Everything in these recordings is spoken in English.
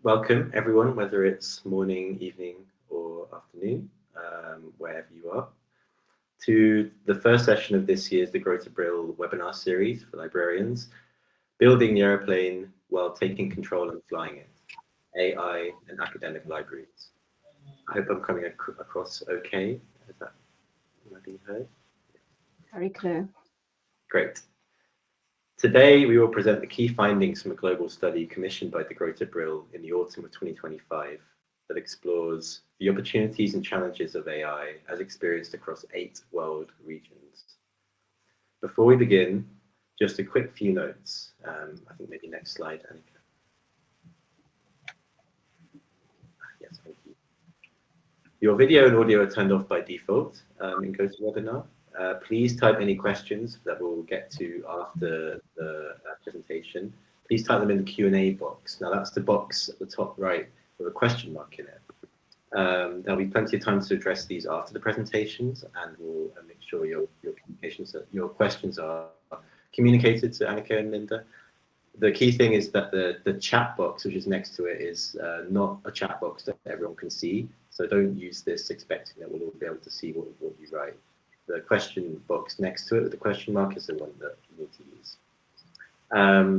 Welcome everyone, whether it's morning, evening or afternoon, wherever you are, to the first session of this year's the Grow to Brill webinar series for librarians, Building the Aeroplane While Taking Control and Flying It, AI and Academic Libraries. I hope I'm coming across okay. Is that being heard? Very clear. Great. Today, we will present the key findings from a global study commissioned by the Grow to Brill in the autumn of 2025 that explores the opportunities and challenges of AI as experienced across 8 world regions. Before we begin, just a quick few notes. I think maybe next slide, Annika. Yes, thank you. Your video and audio are turned off by default in GoToWebinar. Please type any questions that we'll get to after the presentation. Please type them in the Q&A box. Now that's the box at the top right with a question mark in it. There'll be plenty of time to address these after the presentations, and we'll make sure your questions are communicated to Annika and Linda. The key thing is that the chat box, which is next to it, is not a chat box that everyone can see. So don't use this expecting that we'll all be able to see what you write. The question box next to it with the question mark is the one that you need to use.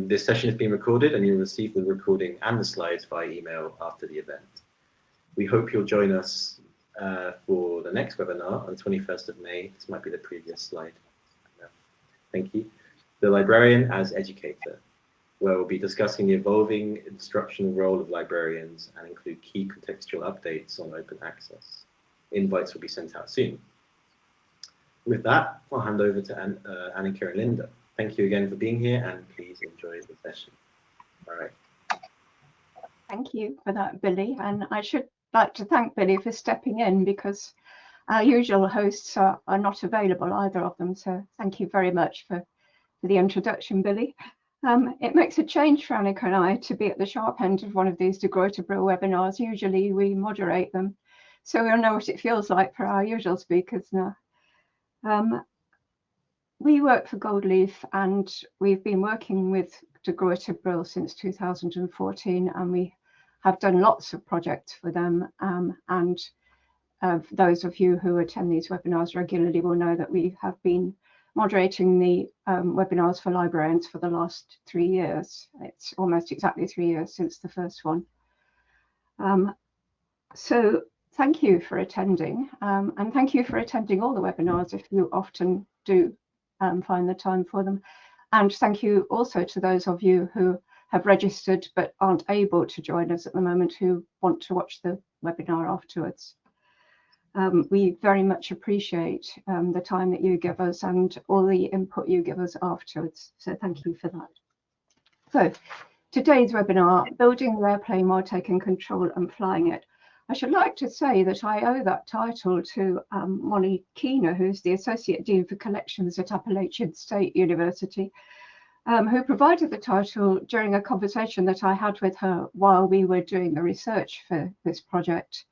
This session is being recorded and you'll receive the recording and the slides by email after the event. We hope you'll join us for the next webinar on the 21st of May. This might be the previous slide. Thank you. The Librarian as Educator, where we'll be discussing the evolving instructional role of librarians and include key contextual updates on open access. Invites will be sent out soon. With that, I'll hand over to Annika and Linda. Thank you again for being here and please enjoy the session. All right. Thank you for that, Billy. And I should like to thank Billy for stepping in because our usual hosts are not available, either of them. So thank you very much for the introduction, Billy. It makes a change for Annika and I to be at the sharp end of one of these Grow to Brill webinars. Usually we moderate them, so we'll know what it feels like for our usual speakers now. We work for Goldleaf and we've been working with the Grow to Brill since 2014, and we have done lots of projects for them. Those of you who attend these webinars regularly will know that we have been moderating the webinars for librarians for the last 3 years. It's almost exactly 3 years since the first one. So thank you for attending, and thank you for attending all the webinars if you often do find the time for them. And thank you also to those of you who have registered but aren't able to join us at the moment, who want to watch the webinar afterwards. We very much appreciate the time that you give us and all the input you give us afterwards. So thank you for that. So today's webinar, Building the Airplane While Taking Control and Flying It. I should like to say that I owe that title to Molly Keener, who's the Associate Dean for Collections at Appalachian State University, who provided the title during a conversation that I had with her while we were doing the research for this project.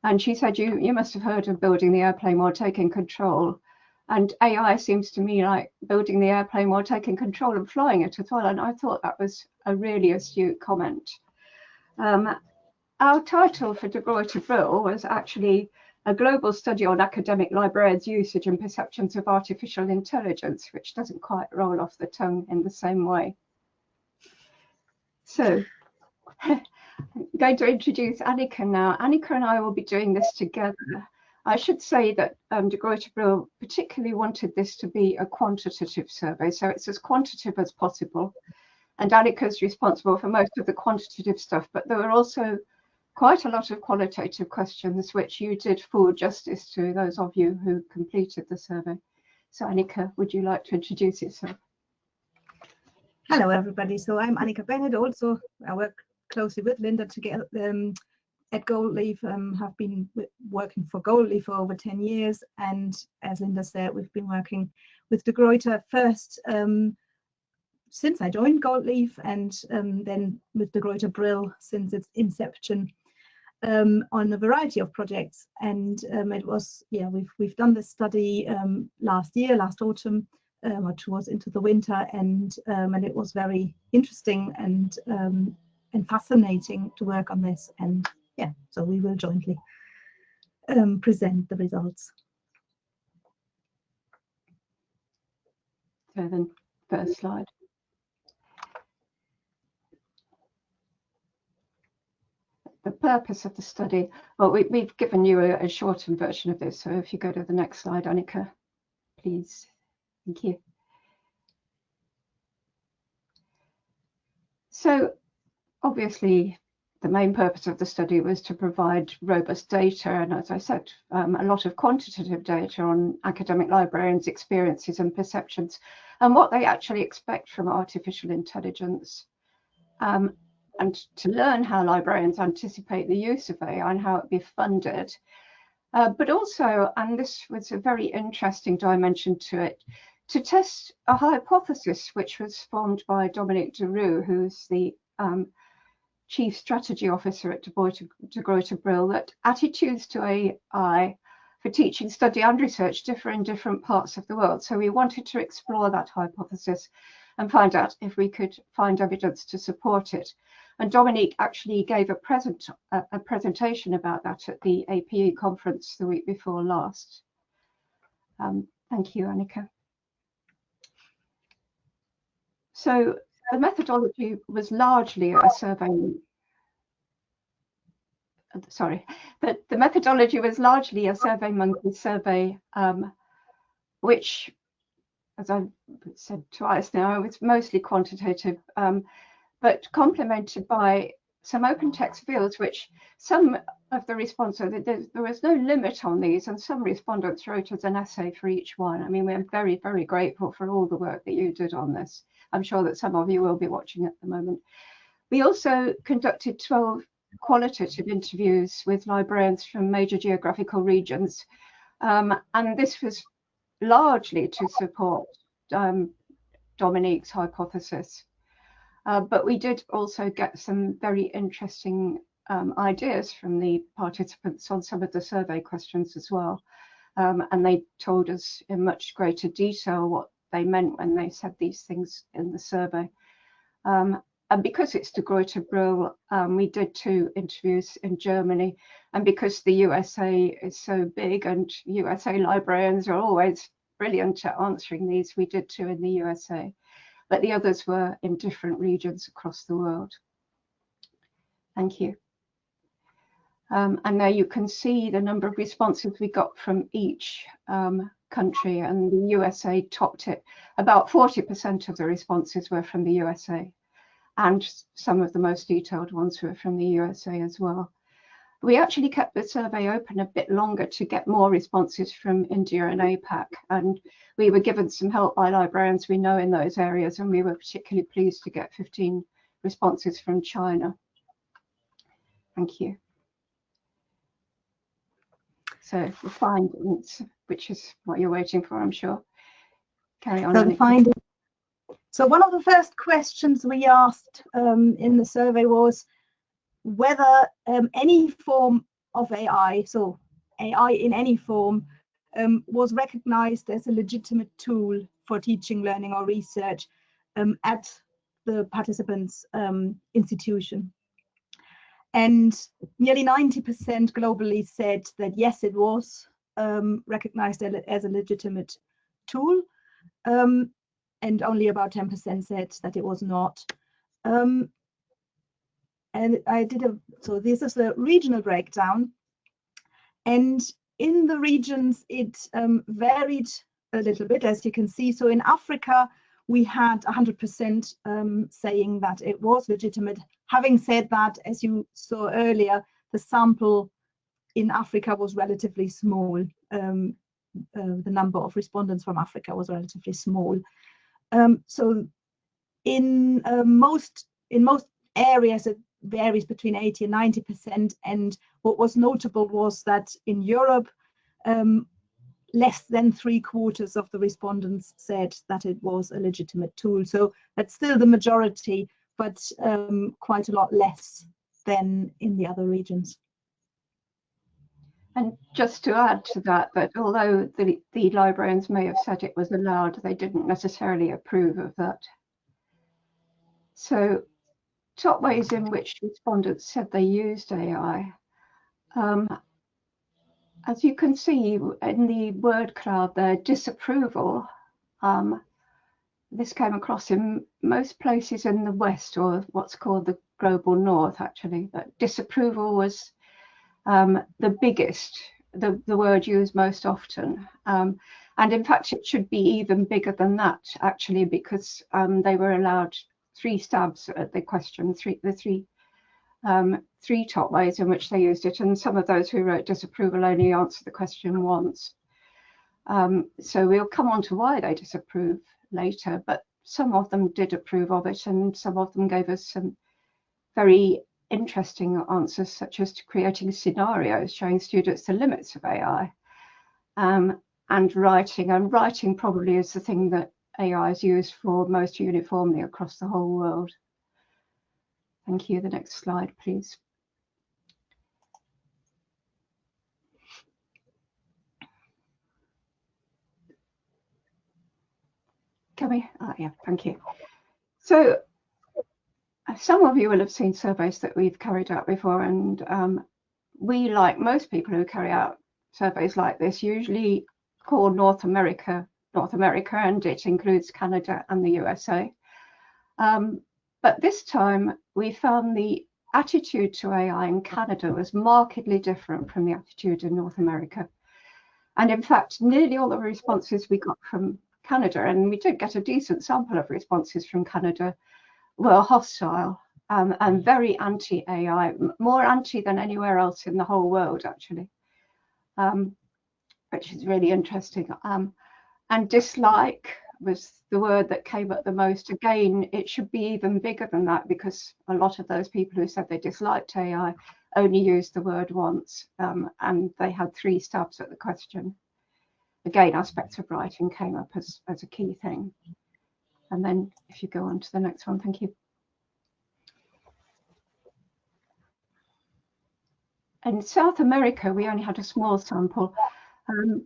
And she said, you must have heard of building the airplane while taking control. And AI seems to me like building the airplane while taking control and flying it as well. And I thought that was a really astute comment. Our title for the Grow to Brill was actually a global study on academic librarians' usage and perceptions of artificial intelligence, which doesn't quite roll off the tongue in the same way. So I'm going to introduce Annika now. Annika and I will be doing this together. I should say that the Grow to Brill particularly wanted this to be a quantitative survey, so it's as quantitative as possible. And Annika's responsible for most of the quantitative stuff, but there were also quite a lot of qualitative questions, which you did full justice to, those of you who completed the survey. So Annika, would you like to introduce yourself? Hello, everybody. So I'm Annika Bennett. Also, I work closely with Linda together at Goldleaf. Have been working for Goldleaf for over 10 years. And as Linda said, we've been working with De Gruyter first since I joined Goldleaf, and then with De Gruyter Brill since its inception. On a variety of projects, and it was, yeah, we've done this study last autumn, or towards into the winter, and it was very interesting and and fascinating to work on this. And yeah, so we will jointly present the results. So then, first slide. The purpose of the study, well, we've given you a shortened version of this, so if you go to the next slide, Annika, please. Thank you. So obviously, the main purpose of the study was to provide robust data, and as I said, a lot of quantitative data on academic librarians' experiences and perceptions, and what they actually expect from artificial intelligence, and to learn how librarians anticipate the use of AI and how it be funded. But also, and this was a very interesting dimension to it, to test a hypothesis which was formed by Dominique de Roux, who's the Chief Strategy Officer at De Gruyter Brill, that attitudes to AI for teaching, study and research differ in different parts of the world. So we wanted to explore that hypothesis and find out if we could find evidence to support it. And Dominique actually gave a presentation about that at the APE conference the week before last. Thank you, Annika. So the methodology was largely a survey. Sorry, but the methodology was largely a SurveyMonkey survey, which, as I've said twice now, was mostly quantitative, but complemented by some open text fields, which some of the responses, there was no limit on these, and some respondents wrote us an essay for each one. I mean, we're very, very grateful for all the work that you did on this. I'm sure that some of you will be watching at the moment. We also conducted 12 qualitative interviews with librarians from major geographical regions, and this was largely to support Dominique's hypothesis. But we did also get some very interesting ideas from the participants on some of the survey questions as well. And they told us in much greater detail what they meant when they said these things in the survey. And because it's De Gruyter Brill, we did 2 interviews in Germany. And because the USA is so big and USA librarians are always brilliant at answering these, we did 2 in the USA. But the others were in different regions across the world. Thank you. And there you can see the number of responses we got from each country, and the USA topped it. About 40% of the responses were from the USA, and some of the most detailed ones were from the USA as well. We actually kept the survey open a bit longer to get more responses from India and APAC, and we were given some help by librarians we know in those areas, and we were particularly pleased to get 15 responses from China. Thank you. So the findings, which is what you're waiting for, I'm sure. Carry on. So the findings. So one of the first questions we asked in the survey was whether any form of AI, so AI in any form, was recognized as a legitimate tool for teaching, learning or research at the participants' institution. And nearly 90% globally said that yes, it was recognized as a legitimate tool, and only about 10% said that it was not. And I did so this is a regional breakdown, and in the regions it varied a little bit, as you can see. So in Africa we had 100% saying that it was legitimate. Having said that, as you saw earlier, the sample in Africa was relatively small. The number of respondents from Africa was relatively small. So in most areas it varies between 80 and 90%. And what was notable was that in Europe, less than 3/4 of the respondents said that it was a legitimate tool. So that's still the majority, but quite a lot less than in the other regions. And just to add to that, that although the librarians may have said it was allowed, they didn't necessarily approve of that. So top ways in which respondents said they used AI. As you can see in the word cloud there, disapproval. This came across in most places in the West, or what's called the global North, actually. But disapproval was the biggest, the word used most often. And in fact, it should be even bigger than that, actually, because they were allowed 3 stabs at the question, three top ways in which they used it. And some of those who wrote disapproval only answered the question once. So we'll come on to why they disapprove later, but some of them did approve of it, and some of them gave us some very interesting answers, such as to creating scenarios showing students the limits of AI, and writing probably is the thing that AI is used for most uniformly across the whole world. Thank you. The next slide, please. Can we? Yeah, thank you. So some of you will have seen surveys that we've carried out before, and we, like most people who carry out surveys like this, usually call North America, and it includes Canada and the USA. But this time we found the attitude to AI in Canada was markedly different from the attitude in North America. And in fact, nearly all the responses we got from Canada, and we did get a decent sample of responses from Canada, were hostile and very anti-AI, more anti than anywhere else in the whole world, actually, which is really interesting. And dislike was the word that came up the most. Again, it should be even bigger than that, because a lot of those people who said they disliked AI only used the word once, and they had 3 stabs at the question. Again, aspects of writing came up as a key thing. And then if you go on to the next one, thank you. In South America, we only had a small sample,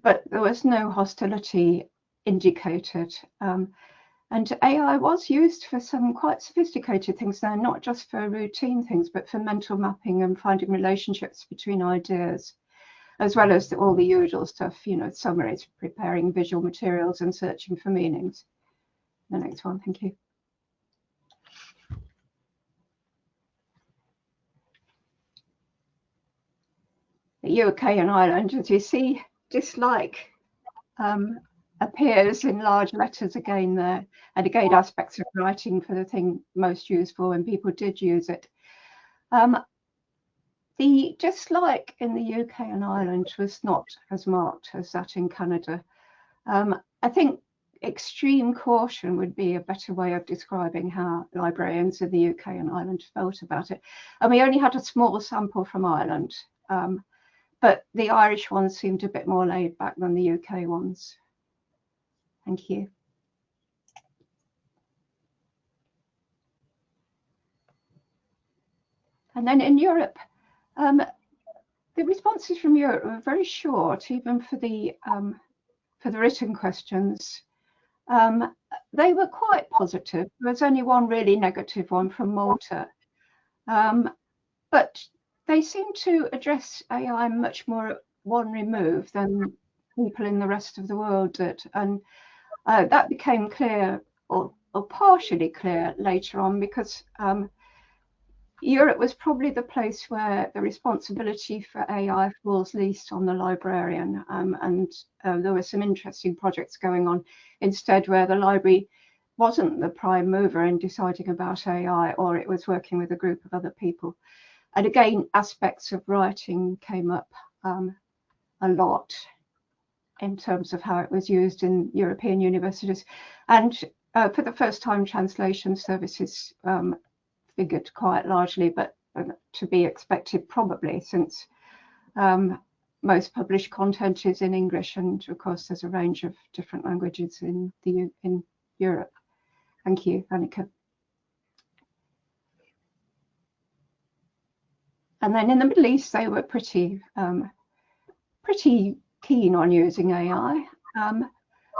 but there was no hostility indicated. And AI was used for some quite sophisticated things there, not just for routine things, but for mental mapping and finding relationships between ideas, as well as all the usual stuff, you know, summaries, preparing visual materials and searching for meanings. The next one, thank you. The UK and Ireland, as you see, dislike appears in large letters again there, and again aspects of writing for the thing most useful when people did use it. The dislike in the UK and Ireland was not as marked as that in Canada. I think extreme caution would be a better way of describing how librarians in the UK and Ireland felt about it. And we only had a small sample from Ireland, but the Irish ones seemed a bit more laid back than the UK ones. Thank you. And then in Europe, the responses from Europe were very short, even for the written questions. They were quite positive. There was only one really negative one from Malta, but they seem to address AI much more at one remove than people in the rest of the world did, and that became clear, or partially clear, later on, because Europe was probably the place where the responsibility for AI falls least on the librarian, and there were some interesting projects going on instead where the library wasn't the prime mover in deciding about AI, or it was working with a group of other people. And again, aspects of writing came up a lot in terms of how it was used in European universities. And for the first time, translation services figured quite largely, but to be expected probably, since most published content is in English, and of course there's a range of different languages in Europe. Thank you, Annika. And then in the Middle East, they were pretty keen on using AI,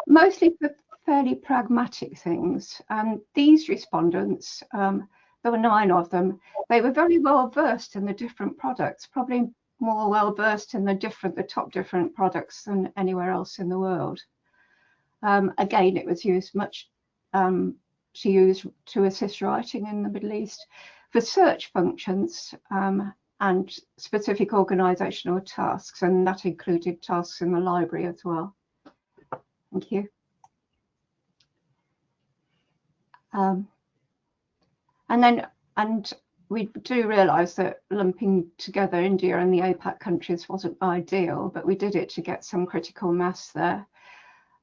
mostly for fairly pragmatic things. And these respondents, there there were 9 of them. They were very well versed in the different products, probably more well versed in the top different products than anywhere else in the world. Again, it was used much to assist writing in the Middle East for search functions and specific organizational tasks, and that included tasks in the library as well. Thank you. And we do realise that lumping together India and the APAC countries wasn't ideal, but we did it to get some critical mass there.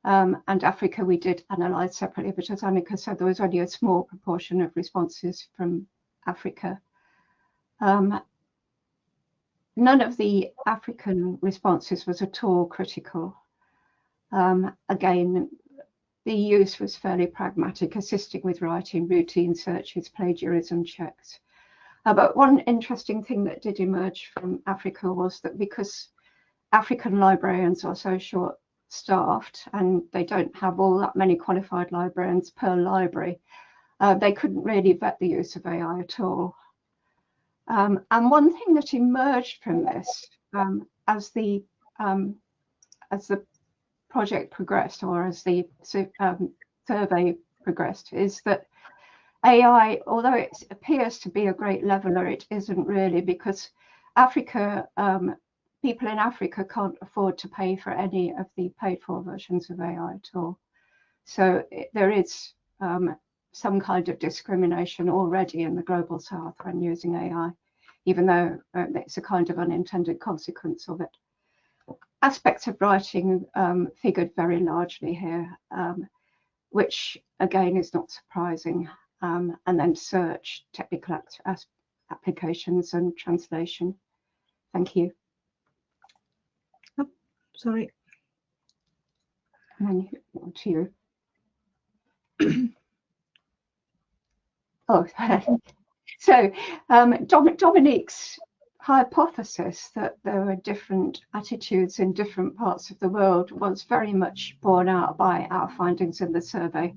And Africa we did analyse separately, but as Annika said, there was only a small proportion of responses from Africa. None of the African responses was at all critical. Again, the use was fairly pragmatic, assisting with writing, routine searches, plagiarism checks. But one interesting thing that did emerge from Africa was that because African librarians are so short-staffed and they don't have all that many qualified librarians per library, they couldn't really vet the use of AI at all. And one thing that emerged from this as the project progressed, or as the survey progressed, is that AI, although it appears to be a great leveler, it isn't really, because Africa, people in Africa can't afford to pay for any of the paid-for versions of AI at all. So there is some kind of discrimination already in the Global South when using AI, even though it's a kind of unintended consequence of it. Aspects of writing figured very largely here, which again is not surprising. And then search, technical applications and translation. Thank you. Oh, sorry. And then to you. Oh, so Dominique's hypothesis that there were different attitudes in different parts of the world was very much borne out by our findings in the survey.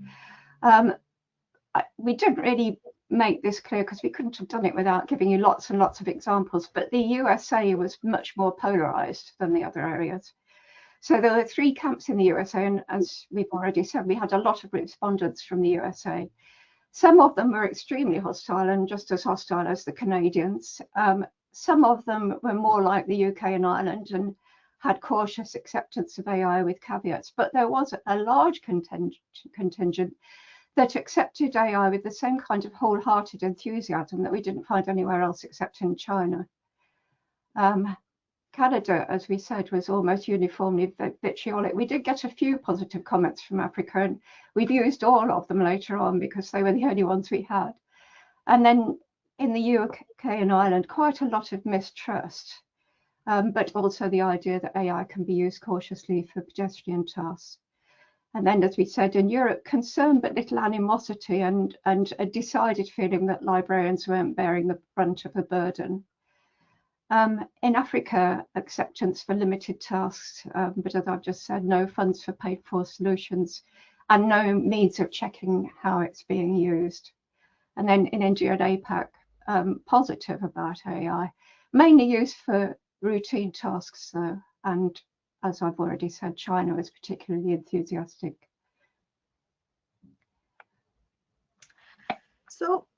We didn't really make this clear because we couldn't have done it without giving you lots and lots of examples, but the USA was much more polarized than the other areas. So there were 3 camps in the USA, and as we've already said, we had a lot of respondents from the USA. Some of them were extremely hostile and just as hostile as the Canadians. Some of them were more like the UK and Ireland and had cautious acceptance of AI with caveats, but there was a large contingent that accepted AI with the same kind of wholehearted enthusiasm that we didn't find anywhere else except in China. Canada, as we said, was almost uniformly vitriolic. We did get a few positive comments from Africa, and we've used all of them later on because they were the only ones we had. And then in the UK and Ireland, quite a lot of mistrust, but also the idea that AI can be used cautiously for pedestrian tasks. And then, as we said, in Europe, concern but little animosity and a decided feeling that librarians weren't bearing the brunt of the burden. In Africa, acceptance for limited tasks, but as I've just said, no funds for paid-for solutions and no means of checking how it's being used. And then in India and APAC, positive about AI, mainly used for routine tasks though, and as I've already said, China was particularly enthusiastic. So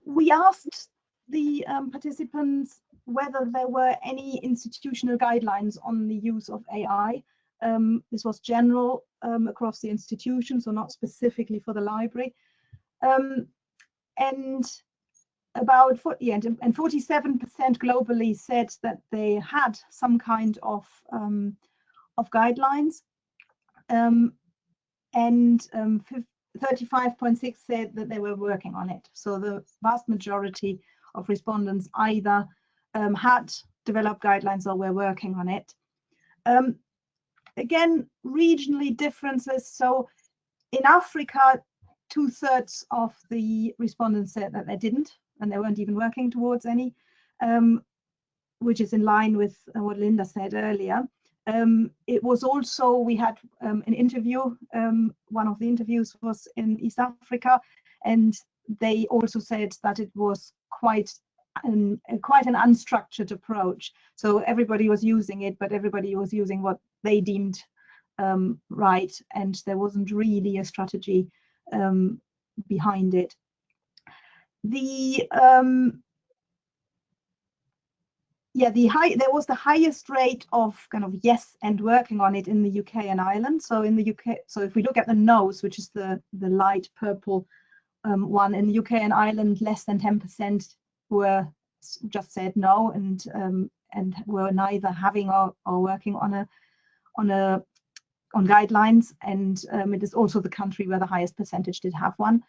we asked the participants whether there were any institutional guidelines on the use of AI. This was general across the institution, so not specifically for the library. And about 47% globally said that they had some kind of guidelines, and 35.6% said that they were working on it. So the vast majority of respondents either had developed guidelines or were working on it. Again, regionally differences. So in Africa, 2/3 of the respondents said that they didn't, and they weren't even working towards any, which is in line with what Linda said earlier. It was also, we had an interview, one of the interviews was in East Africa, and they also said that it was quite an unstructured approach. So everybody was using it, but everybody was using what they deemed right, and there wasn't really a strategy behind it. There was the highest rate of kind of yes and working on it in the UK and Ireland. So in the UK, so if we look at the no's, which is the light purple one, in the UK and Ireland, less than 10% were just said no, and were neither having or working on guidelines, and it is also the country where the highest percentage did have one.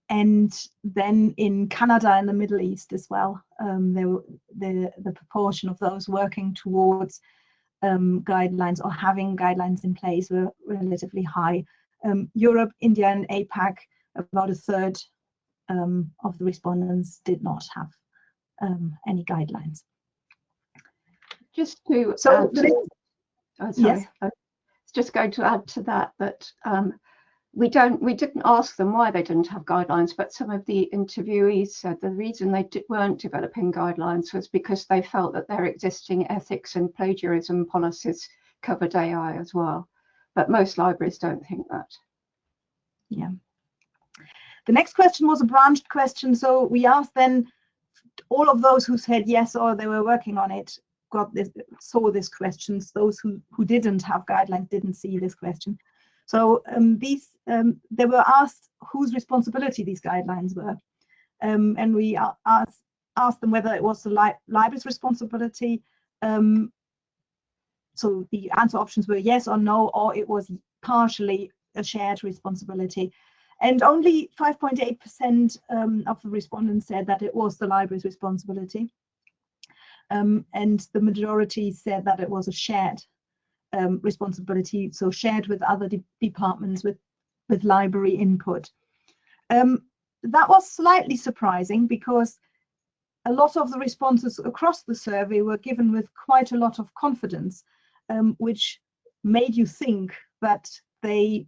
And then in Canada and the Middle East as well, the proportion of those working towards guidelines or having guidelines in place were relatively high. Europe, India, and APAC, about a third of the respondents did not have any guidelines. Just to yes. I was just going to add to that we didn't ask them why they didn't have guidelines, but some of the interviewees said the reason they weren't developing guidelines was because they felt that their existing ethics and plagiarism policies covered AI as well. But most libraries don't think that. Yeah. The next question was a branched question. So we asked then all of those who said yes or they were working on it saw this question. Those who didn't have guidelines didn't see this question. So they were asked whose responsibility these guidelines were, and we asked them whether it was the library's responsibility. So the answer options were yes or no, or it was partially a shared responsibility. And only 5.8% of the respondents said that it was the library's responsibility. And the majority said that it was a shared responsibility, so shared with other departments with library input. That was slightly surprising because a lot of the responses across the survey were given with quite a lot of confidence, which made you think that the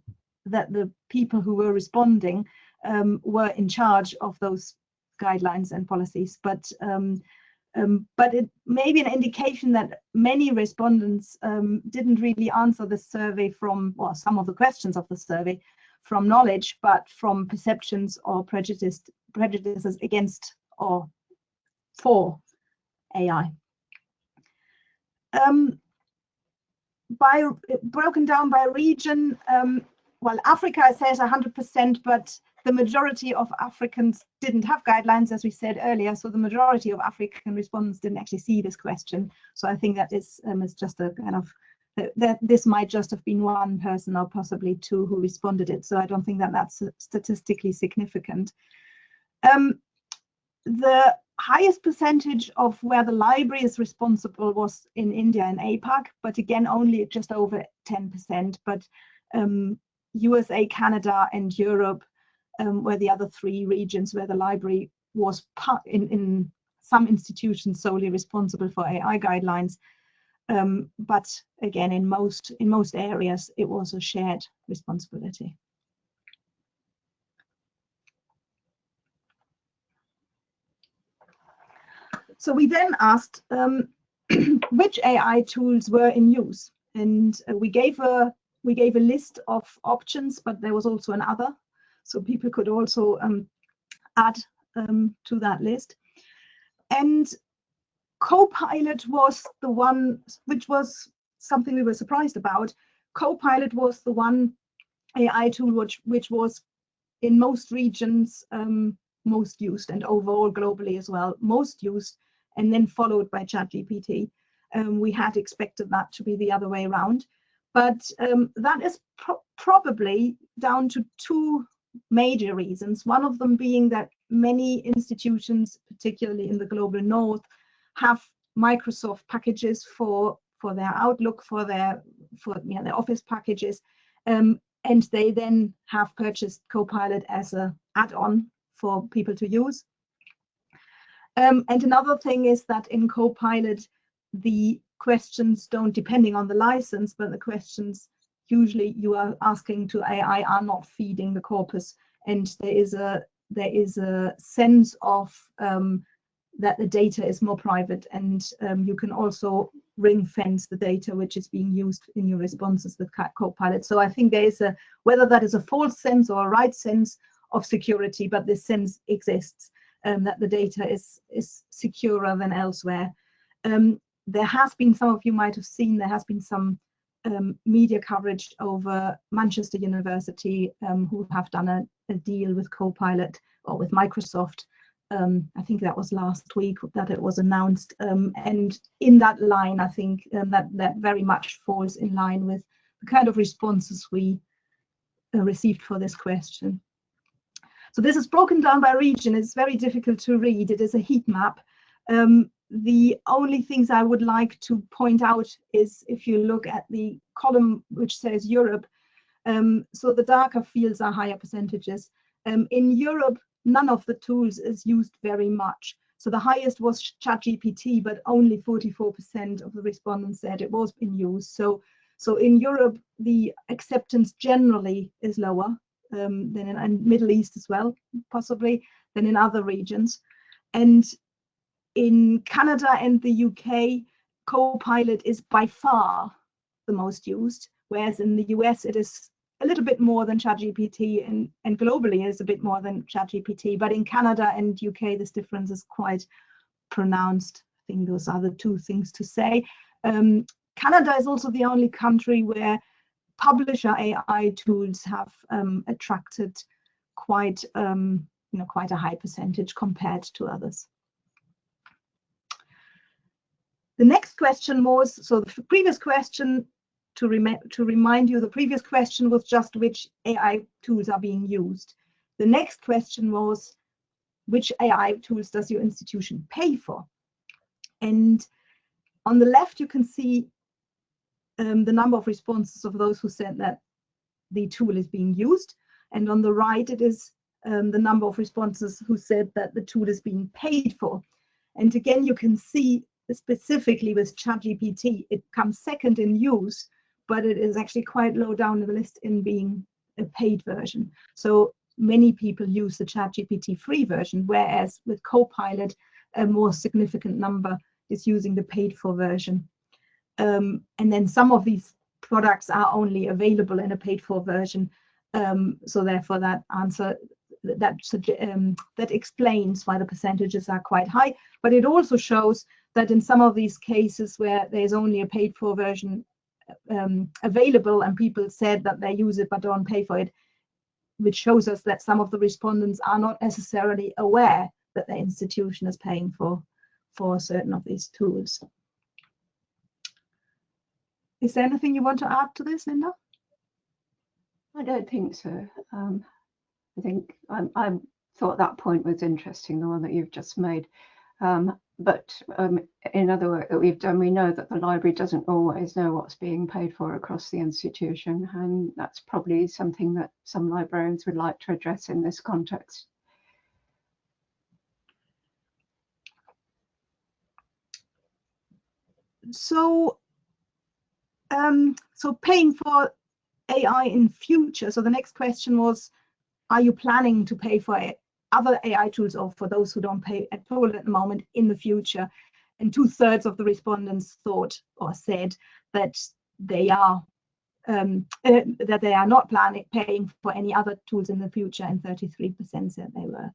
people who were responding were in charge of those guidelines and policies. But it may be an indication that many respondents didn't really answer the survey or some of the questions of the survey from knowledge, but from perceptions or prejudices against or for AI. Broken down by region, well, Africa says 100%, but the majority of Africans didn't have guidelines, as we said earlier, so the majority of African respondents didn't actually see this question. So I think that is just a kind of, that this might just have been one person or possibly two who responded it. So I don't think that that's statistically significant. The highest percentage of where the library is responsible was in India and APAC, but again, only just over 10%. But USA, Canada, and Europe were the other three regions where the library was in some institutions solely responsible for AI guidelines. But again, in most areas, it was a shared responsibility. So we then asked which AI tools were in use, and we gave a list of options, but there was also another, so people could also add to that list. And Copilot was the one, which was something we were surprised about. Copilot was the one AI tool which was in most regions most used, and overall globally as well, most used, and then followed by ChatGPT. We had expected that to be the other way around, but that is probably down to two major reasons. One of them being that many institutions, particularly in the global north, have Microsoft packages for their Outlook, for their Office packages, and they then have purchased Copilot as an add-on for people to use. And another thing is that in Copilot, the questions don't, depending on the license, but the questions usually you are asking to AI are not feeding the corpus and there is a sense of that the data is more private, and you can also ring fence the data which is being used in your responses with Copilot. So I think there is whether that is a false sense or a right sense of security, but this sense exists, that the data is securer than elsewhere. There has been, some of you might have seen, there has been some media coverage over Manchester University, who have done a deal with Copilot, or with Microsoft. I think that was last week that it was announced, and in that line, I think that very much falls in line with the kind of responses we received for this question. So this is broken down by region. It's very difficult to read. It is a heat map. The only things I would like to point out is if you look at the column which says Europe, so the darker fields are higher percentages. In Europe, none of the tools is used very much. So the highest was ChatGPT, but only 44% of the respondents said it was in use. So in Europe, the acceptance generally is lower than in Middle East as well, possibly, than in other regions. And in Canada and the UK, Copilot is by far the most used, whereas in the US it is a little bit more than ChatGPT, and globally is a bit more than ChatGPT. But in Canada and UK, this difference is quite pronounced. I think those are the two things to say. Canada is also the only country where publisher AI tools have attracted quite quite a high percentage compared to others. The next question was, so the previous question, to remind you, the previous question was just which AI tools are being used. The next question was, which AI tools does your institution pay for? And on the left, you can see the number of responses of those who said that the tool is being used. And on the right, it is the number of responses who said that the tool is being paid for. And again, you can see specifically with ChatGPT, it comes second in use, but it is actually quite low down the list in being a paid version. So many people use the ChatGPT free version, whereas with Copilot, a more significant number is using the paid for version. And then some of these products are only available in a paid for version. So therefore that answer, that explains why the percentages are quite high, but it also shows that in some of these cases where there's only a paid for version available and people said that they use it but don't pay for it, which shows us that some of the respondents are not necessarily aware that their institution is paying for certain of these tools. Is there anything you want to add to this, Linda? I don't think so. I think I thought that point was interesting, the one that you've just made. But in other work that we've done, we know that the library doesn't always know what's being paid for across the institution, and that's probably something that some librarians would like to address in this context. So, so paying for AI in future. So the next question was, are you planning to pay for other AI tools, or for those who don't pay at all at the moment, in the future? And 2/3 of the respondents thought or said that they are not paying for any other tools in the future, and 33% said they were.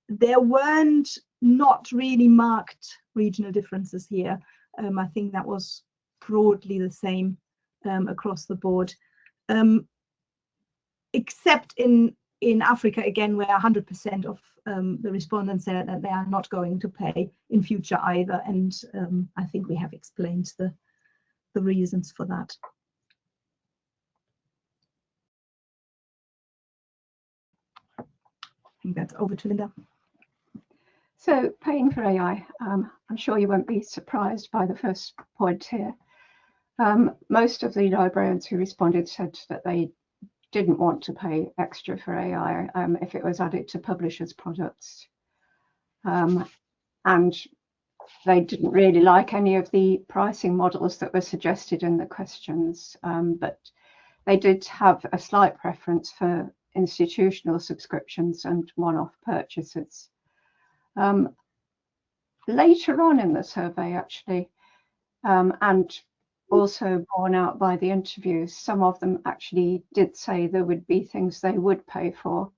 There weren't not really marked regional differences here. I think that was broadly the same across the board, except in Africa, again, where 100% of the respondents said that they are not going to pay in future either. And I think we have explained the reasons for that. I think that's over to Linda. So paying for AI, I'm sure you won't be surprised by the first point here. Most of the librarians who responded said that they didn't want to pay extra for AI if it was added to publishers' products. And they didn't really like any of the pricing models that were suggested in the questions, but they did have a slight preference for institutional subscriptions and one-off purchases. Later on in the survey, actually, and also borne out by the interviews, some of them actually did say there would be things they would pay for,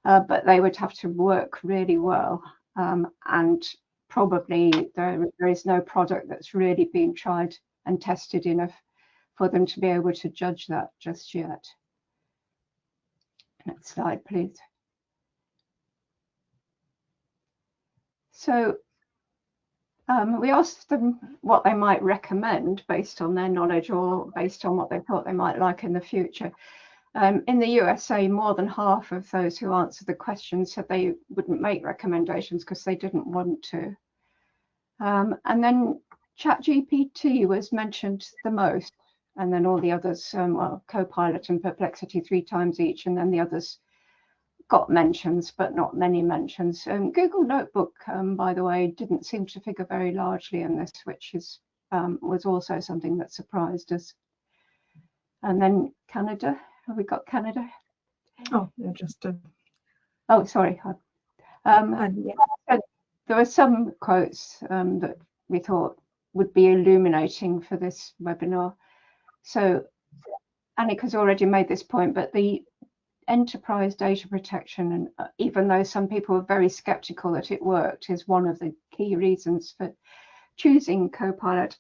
but they would have to work really well, and probably there is no product that's really been tried and tested enough for them to be able to judge that just yet. Next slide, please. So we asked them what they might recommend based on their knowledge or based on what they thought they might like in the future. In the USA, more than half of those who answered the question said they wouldn't make recommendations because they didn't want to. And then ChatGPT was mentioned the most, and then all the others, well, Copilot and Perplexity 3 times each, and then the others got mentions, but not many mentions. Google Notebook, by the way, didn't seem to figure very largely in this, which is was also something that surprised us. And then Canada, have we got Canada? Oh, yeah, just. Oh, sorry. Yeah. There were some quotes that we thought would be illuminating for this webinar. So Annika's already made this point, but the enterprise data protection, and even though some people were very skeptical that it worked, is one of the key reasons for choosing Copilot.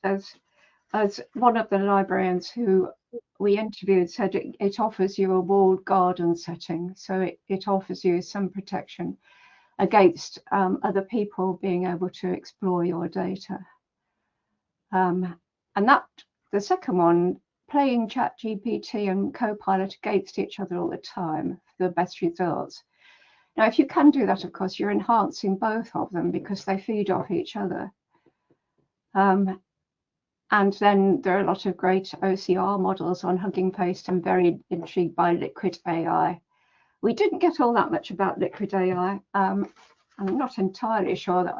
As one of the librarians who we interviewed said, it offers you a walled garden setting, so it offers you some protection against other people being able to explore your data. And that, the second one, playing ChatGPT and Copilot against each other all the time for the best results. Now, if you can do that, of course, you're enhancing both of them because they feed off each other. And then there are a lot of great OCR models on Hugging Face. I'm very intrigued by Liquid AI. We didn't get all that much about Liquid AI. I'm not entirely sure that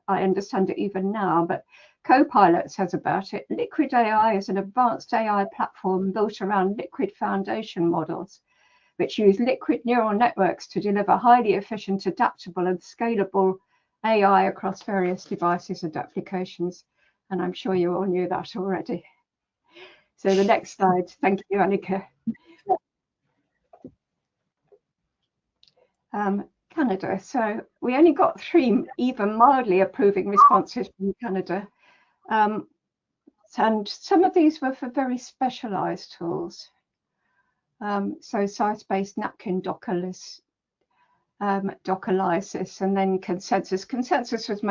I understand it even now, but Copilot says about it, Liquid AI is an advanced AI platform built around liquid foundation models, which use liquid neural networks to deliver highly efficient, adaptable and scalable AI across various devices and applications. And I'm sure you all knew that already. So the next slide. Thank you, Annika. Canada. So we only got 3 even mildly approving responses from Canada. And some of these were for very specialized tools. So size-based napkin Dockerlysis, and then Consensus. Consensus was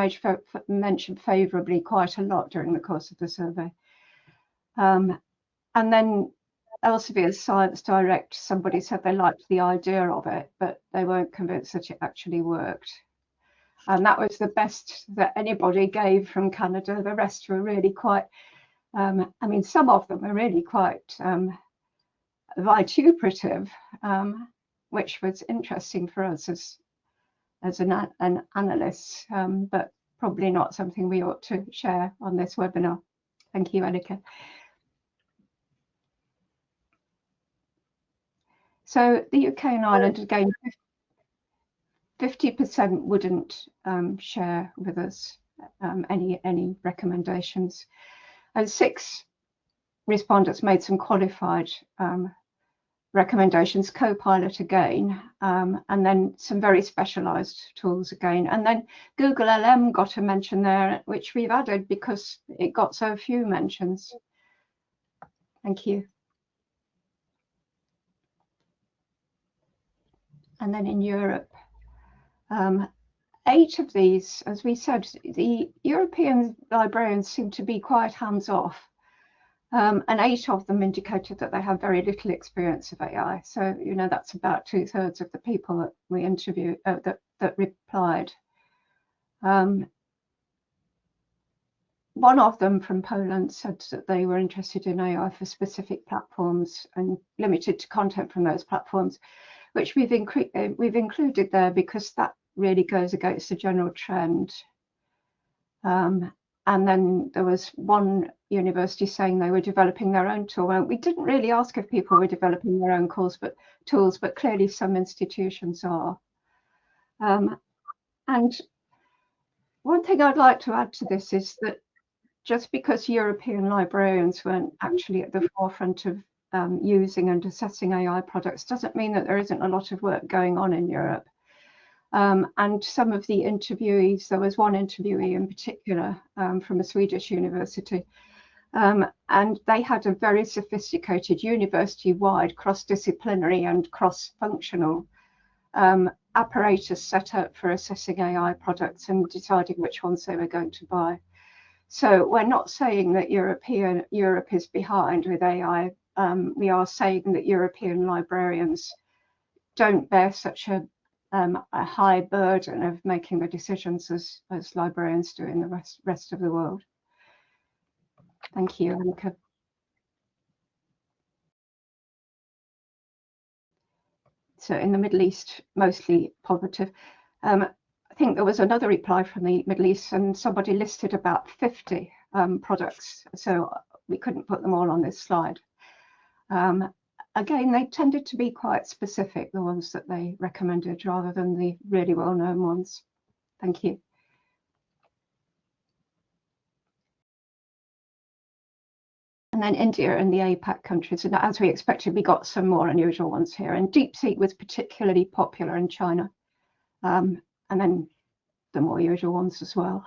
mentioned favorably quite a lot during the course of the survey. And then Elsevier's Science Direct, somebody said they liked the idea of it, but they weren't convinced that it actually worked. And that was the best that anybody gave from Canada. The rest were really quite, I mean, some of them are really quite vituperative, which was interesting for us as an analyst, but probably not something we ought to share on this webinar. Thank you, Annika. So the UK and Ireland, again, 50% wouldn't share with us any recommendations, and 6 respondents made some qualified recommendations, Copilot again, and then some very specialized tools again. And then Google LM got a mention there, which we've added because it got so few mentions. Thank you. And then in Europe, 8 of these, as we said, the European librarians seem to be quite hands-off. And 8 of them indicated that they have very little experience of AI. So, you know, that's about 2/3 of the people that we interviewed that replied. One of them from Poland said that they were interested in AI for specific platforms and limited to content from those platforms, which we've included there because that really goes against the general trend. And then there was one universities saying they were developing their own tool. And we didn't really ask if people were developing their own tools, but clearly some institutions are. And one thing I'd like to add to this is that just because European librarians weren't actually at the forefront of using and assessing AI products doesn't mean that there isn't a lot of work going on in Europe. And some of the interviewees, there was one interviewee in particular from a Swedish university, and they had a very sophisticated university-wide cross-disciplinary and cross-functional apparatus set up for assessing AI products and deciding which ones they were going to buy. So we're not saying that Europe is behind with AI. We are saying that European librarians don't bear such a high burden of making the decisions as librarians do in the rest of the world. Thank you, Annika. So in the Middle East, mostly positive. I think there was another reply from the Middle East, and somebody listed about 50 products, so we couldn't put them all on this slide. Again, they tended to be quite specific, the ones that they recommended, rather than the really well-known ones. Thank you. And then India and the APAC countries, and as we expected, we got some more unusual ones here. And DeepSeek was particularly popular in China, and then the more usual ones as well.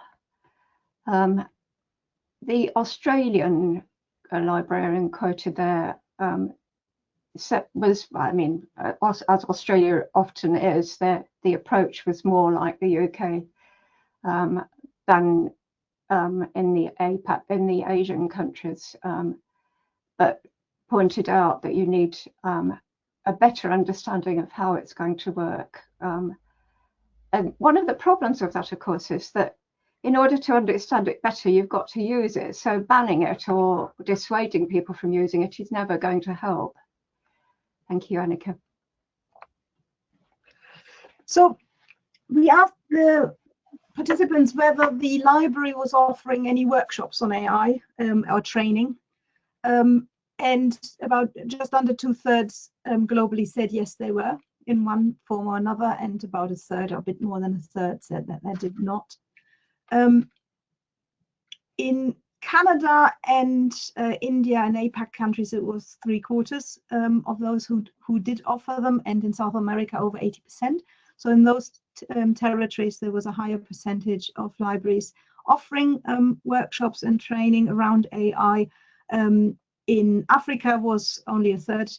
The Australian librarian quoted there was, I mean, as Australia often is, the approach was more like the UK than in the APAC, in the Asian countries, but pointed out that you need a better understanding of how it's going to work. And one of the problems of that, of course, is that in order to understand it better, you've got to use it. So banning it or dissuading people from using it is never going to help. Thank you, Annika. So we asked the participants whether the library was offering any workshops on AI or training. And about just under 2/3 globally said yes, they were in one form or another, and about a third, or a bit more than a third, said that they did not. In Canada and India and APAC countries, it was 3/4 of those who did offer them, and in South America over 80%. So in those territories, there was a higher percentage of libraries offering workshops and training around AI. In Africa was only a third,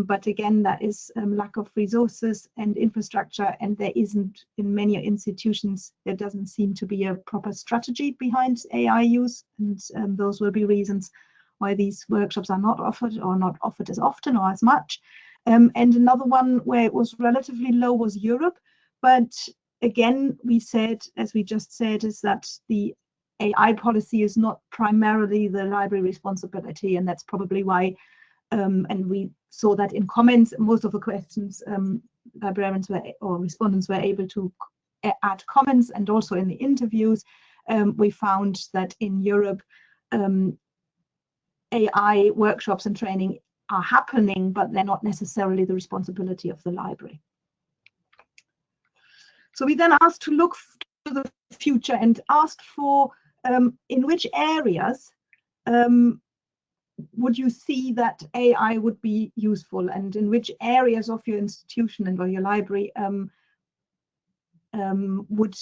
but again, that is lack of resources and infrastructure, and there isn't, in many institutions, there doesn't seem to be a proper strategy behind AI use, and those will be reasons why these workshops are not offered, or not offered as often or as much. And another one where it was relatively low was Europe, but again, we said, as we just said, is that the AI policy is not primarily the library responsibility, and that's probably why, and we saw that in comments, most of the questions librarians were, or respondents were able to add comments, and also in the interviews, we found that in Europe, AI workshops and training are happening, but they're not necessarily the responsibility of the library. So we then asked to look to the future and asked for in which areas would you see that AI would be useful, and in which areas of your institution and or your library would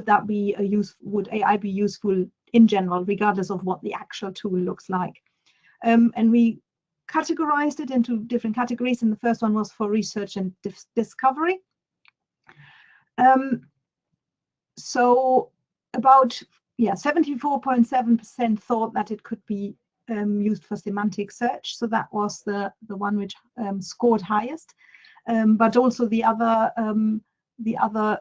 that be a use? Would AI be useful in general, regardless of what the actual tool looks like? And we categorized it into different categories, and the first one was for research and discovery. So about 74.7% thought that it could be used for semantic search. So that was the one which scored highest. But also the other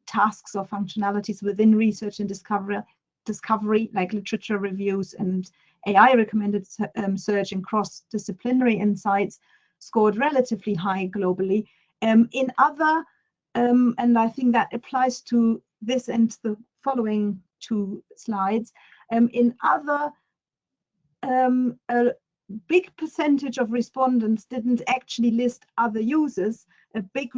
tasks or functionalities within research and discovery, like literature reviews and AI recommended search and cross-disciplinary insights, scored relatively high globally. In other, and I think that applies to this and the following 2 slides. In other, a big percentage of respondents didn't actually list other users. A big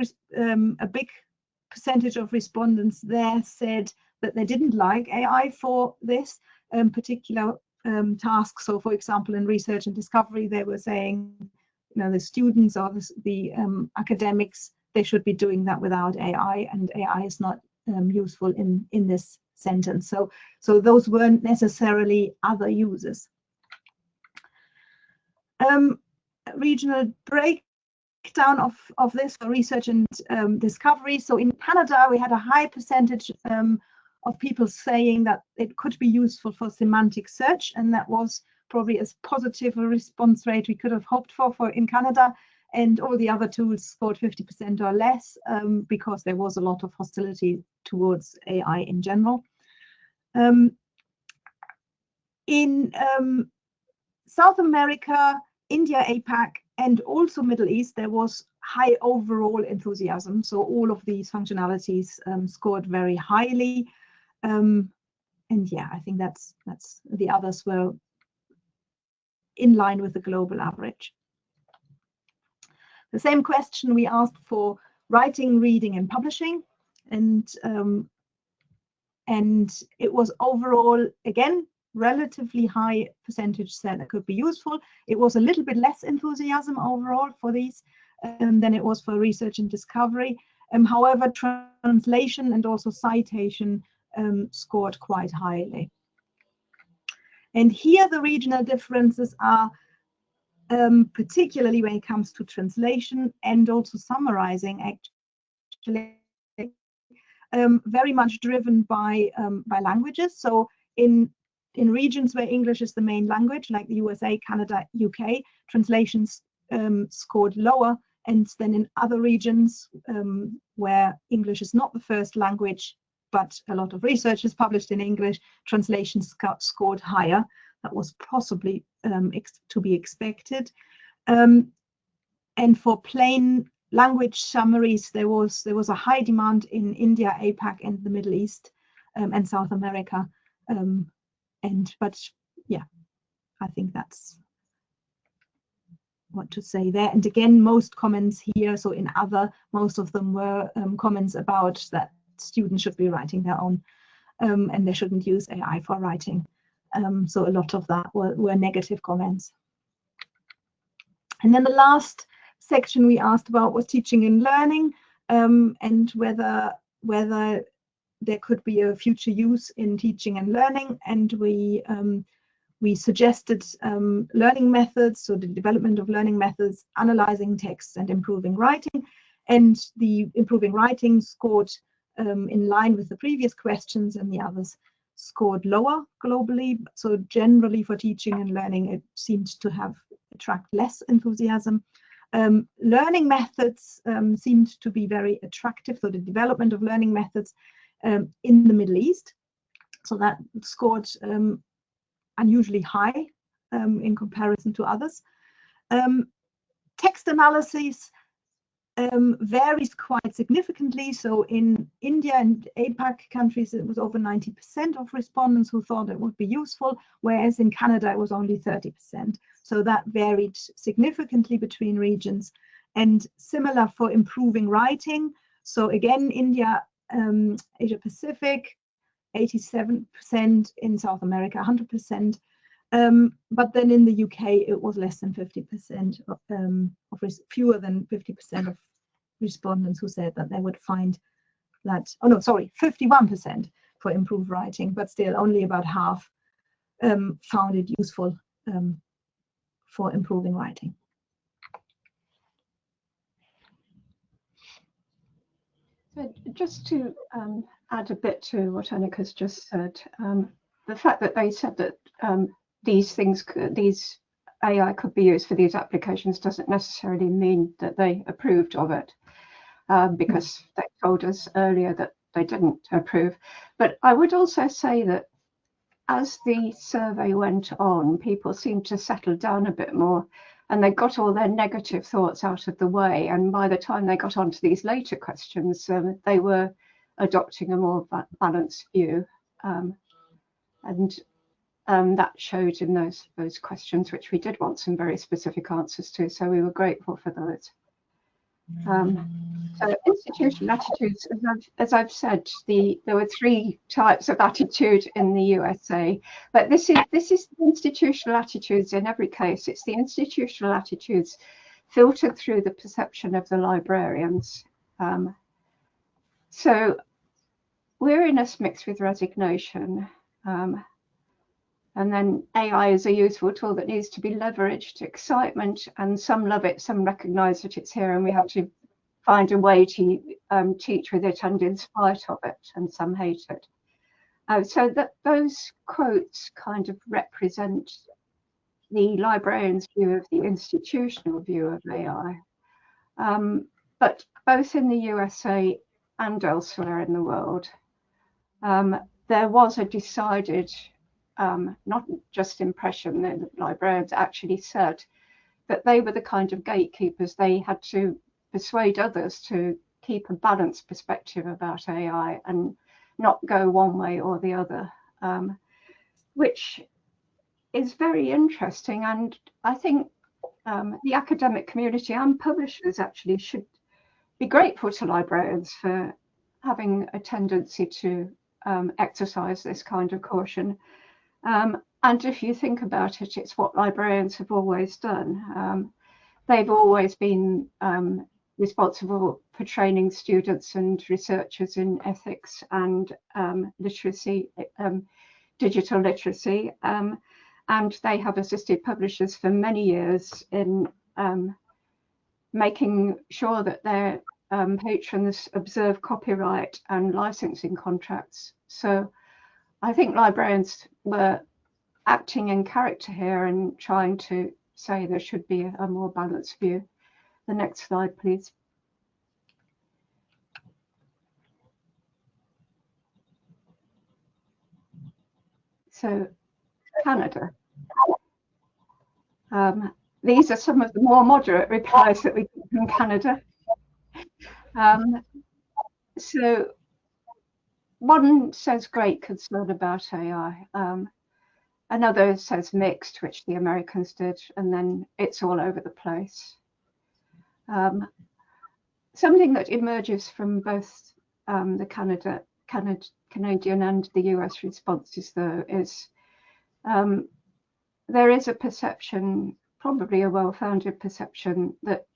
percentage of respondents there said that they didn't like AI for this particular task. So, for example, in research and discovery, they were saying, you know, the students or the academics, they should be doing that without AI, and AI is not useful in this sentence. So those weren't necessarily other users. Regional breakdown of this for research and discovery. So in Canada, we had a high percentage of people saying that it could be useful for semantic search, and that was probably as positive a response rate we could have hoped for in Canada. And all the other tools scored 50% or less because there was a lot of hostility towards AI in general. In South America, India, APAC, and also Middle East, there was high overall enthusiasm. So all of these functionalities scored very highly. And yeah, I think that's the others were in line with the global average. The same question we asked for writing, reading, and publishing, and it was overall, again, relatively high percentage said that could be useful. It was a little bit less enthusiasm overall for these than it was for research and discovery. However, translation and also citation scored quite highly. And here the regional differences are particularly when it comes to translation and also summarizing, actually very much driven by languages. So in regions where English is the main language, like the USA, Canada, UK, translations scored lower, and then in other regions where English is not the first language, but a lot of research is published in English, translations scored higher. That was possibly to be expected. And for plain language summaries, there was a high demand in India, APAC, and the Middle East and South America. But yeah, I think that's what to say there. And again, most comments here, so in other, most of them were comments about that students should be writing their own and they shouldn't use AI for writing. So a lot of that were negative comments. And then the last section we asked about was teaching and learning, and whether there could be a future use in teaching and learning. And we suggested learning methods, so the development of learning methods, analyzing texts, and improving writing. And the improving writing scored in line with the previous questions, and the others scored lower globally. So generally for teaching and learning, it seemed to attract less enthusiasm. Learning methods seemed to be very attractive, so the development of learning methods in the Middle East. So that scored unusually high in comparison to others. Text analysis varies quite significantly. So in India and APAC countries, it was over 90% of respondents who thought it would be useful, whereas in Canada it was only 30%. So that varied significantly between regions. And similar for improving writing. So again, India, Asia Pacific, 87%, in South America, 100%. But then in the UK, it was less than 50% fewer than 50% of respondents who said that they would find that, 51% for improved writing, but still only about half found it useful for improving writing. So just to add a bit to what Annika's just said, the fact that they said that these AI could be used for these applications doesn't necessarily mean that they approved of it, because they told us earlier that they didn't approve. But I would also say that as the survey went on, people seemed to settle down a bit more, and they got all their negative thoughts out of the way. And by the time they got onto these later questions, they were adopting a more balanced view. and that showed in those questions, which we did want some very specific answers to, so we were grateful for those. So institutional attitudes, as I've said, there were 3 types of attitude in the USA, but this is the institutional attitudes in every case. It's the institutional attitudes filtered through the perception of the librarians. So weariness mixed with resignation. And then AI is a useful tool that needs to be leveraged, excitement, and some love it, some recognize that it's here and we have to find a way to teach with it and in spite of it, and some hate it. So that those quotes kind of represent the librarian's view of the institutional view of AI. But both in the USA and elsewhere in the world, there was a decided not just impression that librarians actually said that they were the kind of gatekeepers. They had to persuade others to keep a balanced perspective about AI and not go one way or the other, which is very interesting. And I think the academic community and publishers actually should be grateful to librarians for having a tendency to exercise this kind of caution. And if you think about it, it's what librarians have always done. They've always been responsible for training students and researchers in ethics and literacy, digital literacy, and they have assisted publishers for many years in making sure that their patrons observe copyright and licensing contracts. So I think librarians were acting in character here and trying to say there should be a more balanced view. The next slide, please. So Canada. These are some of the more moderate replies that we get from Canada. So one says great concern about AI. Another says mixed, which the Americans did, and then it's all over the place. Something that emerges from both the Canadian and the US responses, though, is there is a perception, probably a well-founded perception, that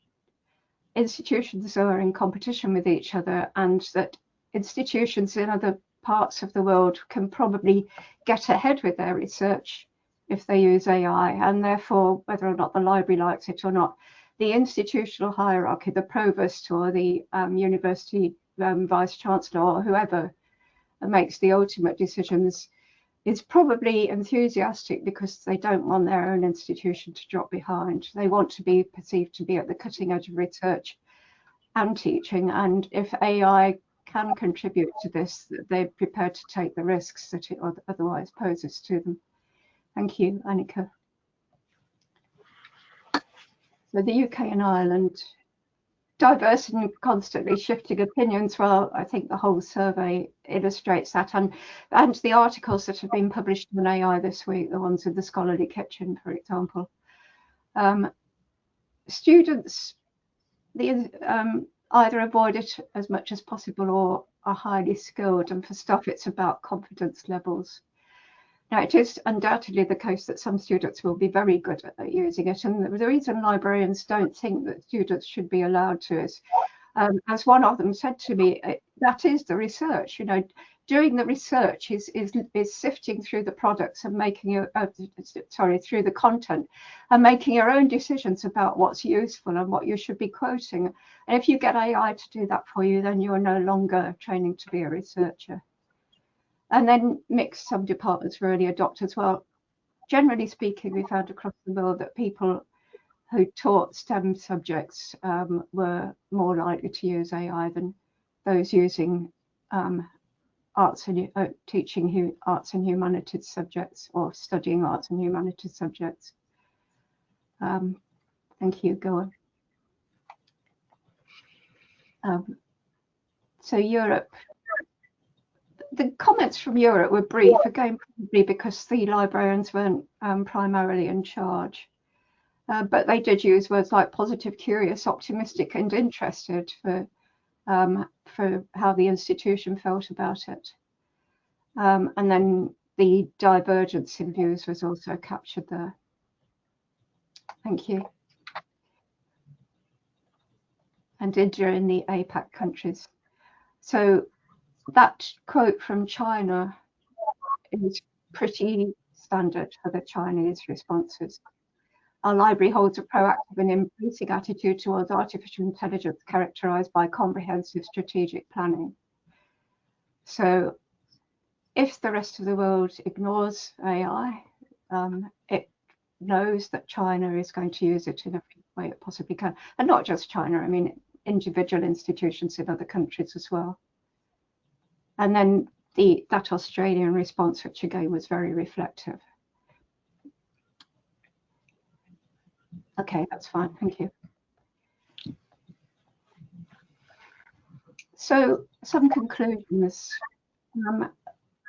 institutions are in competition with each other and that institutions in other parts of the world can probably get ahead with their research if they use AI, and therefore, whether or not the library likes it or not, the institutional hierarchy, the provost or the university vice chancellor or whoever makes the ultimate decisions is probably enthusiastic because they don't want their own institution to drop behind. They want to be perceived to be at the cutting edge of research and teaching, and if AI can contribute to this, they're prepared to take the risks that it otherwise poses to them. Thank you, Annika. So the UK and Ireland, diverse and constantly shifting opinions. Well, I think the whole survey illustrates that, and the articles that have been published on AI this week, the ones in the Scholarly Kitchen, for example. Students, either avoid it as much as possible or are highly skilled, and for stuff it's about confidence levels. Now, it is undoubtedly the case that some students will be very good at using it, and the reason librarians don't think that students should be allowed to is, as one of them said to me, that is the research. You know, doing the research is sifting through the products and making through the content and making your own decisions about what's useful and what you should be quoting. And if you get AI to do that for you, then you're no longer training to be a researcher. And then mixed, some departments were early adopters. Well, generally speaking, we found across the world that people who taught STEM subjects were more likely to use AI than those using teaching arts and humanities subjects or studying arts and humanities subjects. Thank you. Go on. So Europe, the comments from Europe were brief, again, probably because the librarians weren't primarily in charge. But they did use words like positive, curious, optimistic, and interested for how the institution felt about it. And then the divergence in views was also captured there. Thank you. And India in the APAC countries. So that quote from China is pretty standard for the Chinese responses. Our library holds a proactive and embracing attitude towards artificial intelligence characterized by comprehensive strategic planning. So if the rest of the world ignores AI, it knows that China is going to use it in every way it possibly can. And not just China, I mean, individual institutions in other countries as well. And then that Australian response, which again was very reflective. Okay, that's fine, thank you. So some conclusions.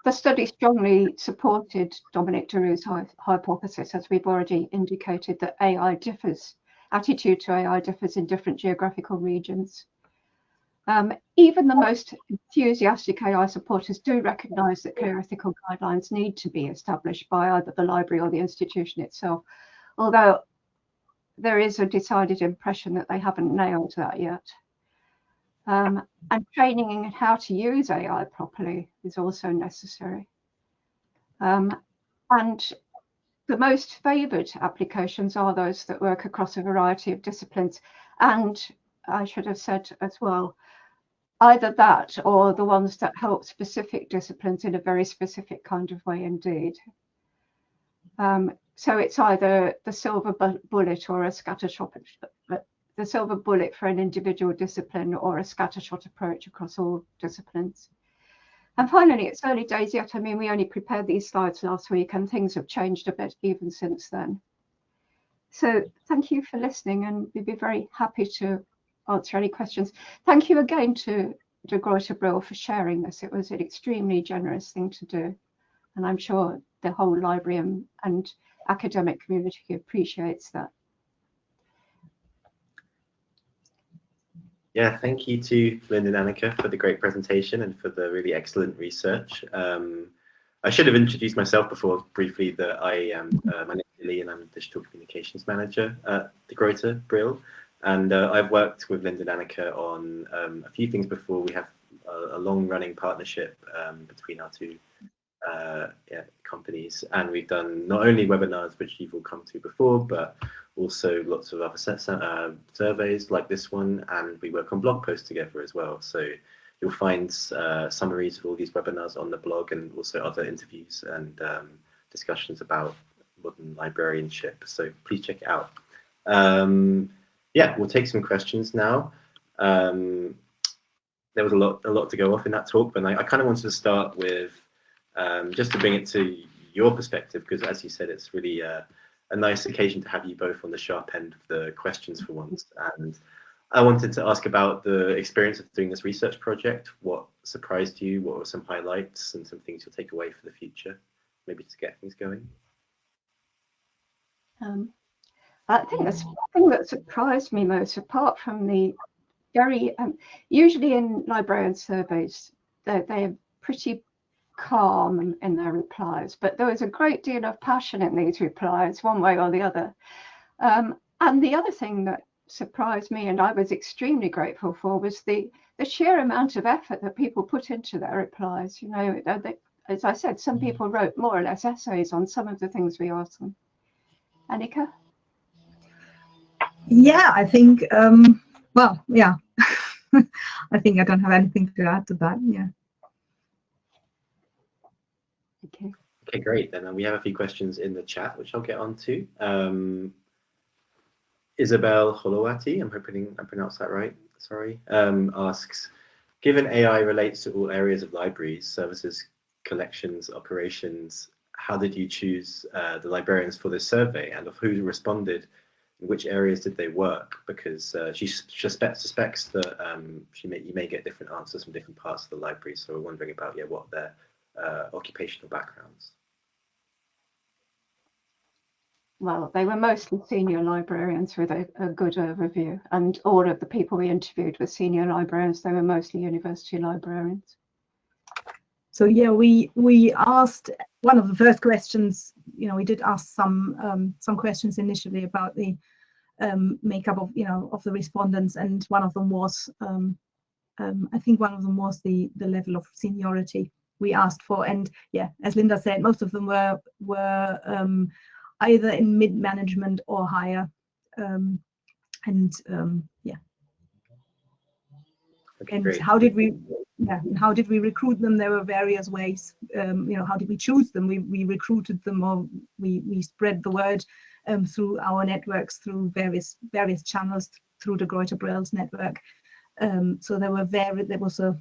The study strongly supported Dominic Daru's hypothesis, as we've already indicated, that attitude to AI differs in different geographical regions. Even the most enthusiastic AI supporters do recognise that clear ethical guidelines need to be established by either the library or the institution itself, although there is a decided impression that they haven't nailed that yet. And training in how to use AI properly is also necessary. And the most favoured applications are those that work across a variety of disciplines. And I should have said as well, either that or the ones that help specific disciplines in a very specific kind of way indeed. So it's either the silver bullet or a scattershot, the silver bullet for an individual discipline or a scattershot approach across all disciplines. And finally, it's early days yet. I mean, we only prepared these slides last week and things have changed a bit even since then. So thank you for listening, and we'd be very happy to answer any questions. Thank you again to De Gruyter Brill for sharing this. It was an extremely generous thing to do. And I'm sure the whole library and academic community appreciates that. Yeah, thank you to Linda and Annika for the great presentation and for the really excellent research. I should have introduced myself before briefly that I am, my name is Lee and I'm Digital Communications Manager at De Gruyter Brill. And I've worked with Linda and Annika on a few things before. We have a long-running partnership between our two companies, and we've done not only webinars, which you've all come to before, but also lots of other surveys like this one, and we work on blog posts together as well. So you'll find summaries of all these webinars on the blog, and also other interviews and discussions about modern librarianship. So please check it out. Yeah, we'll take some questions now. There was a lot to go off in that talk, but I kind of wanted to start with just to bring it to your perspective, because as you said, it's really a nice occasion to have you both on the sharp end of the questions for once. And I wanted to ask about the experience of doing this research project. What surprised you? What were some highlights and some things you'll take away for the future, maybe to get things going? I think the thing that surprised me most, apart from the very, usually in librarian surveys, they're pretty calm in their replies, but there was a great deal of passion in these replies, one way or the other. And the other thing that surprised me, and I was extremely grateful for, was the sheer amount of effort that people put into their replies. You know, as I said, some people wrote more or less essays on some of the things we asked them. Annika? Yeah, I think, well, yeah, I think I don't have anything to add to that. Yeah. Okay, great. Then we have a few questions in the chat, which I'll get on to. Isabel Holowati, I'm hoping I pronounced that right, sorry, asks, given AI relates to all areas of libraries, services, collections, operations, how did you choose the librarians for this survey, and of who responded in which areas did they work, because she suspects that you may get different answers from different parts of the library. So we're wondering about what their occupational backgrounds. Well, they were mostly senior librarians with a good overview, and all of the people we interviewed were senior librarians. They were mostly university librarians. So yeah, we asked one of the first questions. We did ask some questions initially about the makeup of of the respondents, and one of them was I think one of them was the level of seniority we asked for. And yeah, as Linda said, most of them were either in mid-management or higher. Yeah. Okay, and great. how did we recruit them? There were various ways. How did we choose them? We recruited them, or we spread the word through our networks, through various channels, through the Greuter Brels network. So there was a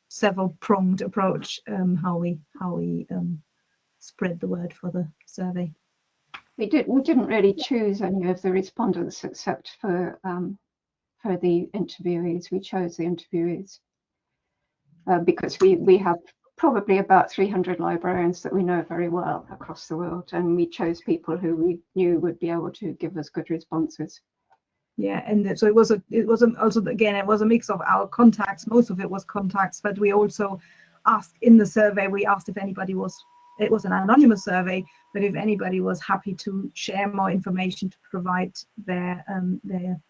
several pronged approach how we spread the word for the survey. We didn't really choose any of the respondents except for the interviewees. We chose the interviewees because we have probably about 300 librarians that we know very well across the world, and we chose people who we knew would be able to give us good responses. Yeah, and so it was also again, it was a mix of our contacts. Most of it was contacts, but we also asked in the survey. We asked if anybody was. It was an anonymous survey, but if anybody was happy to share more information, to provide their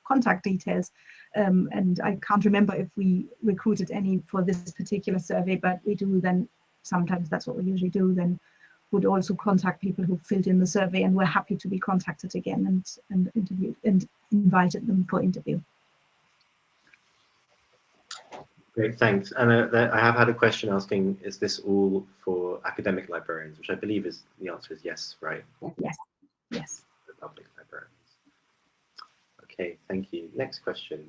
contact details. And I can't remember if we recruited any for this particular survey, but we do then. Sometimes that's what we usually do. Then would also contact people who filled in the survey and were happy to be contacted again and interviewed and invited them for interview. Great, thanks. And I have had a question asking, is this all for academic librarians? Which I believe the answer is yes, right? Yes. For public librarians. Okay, thank you. Next question.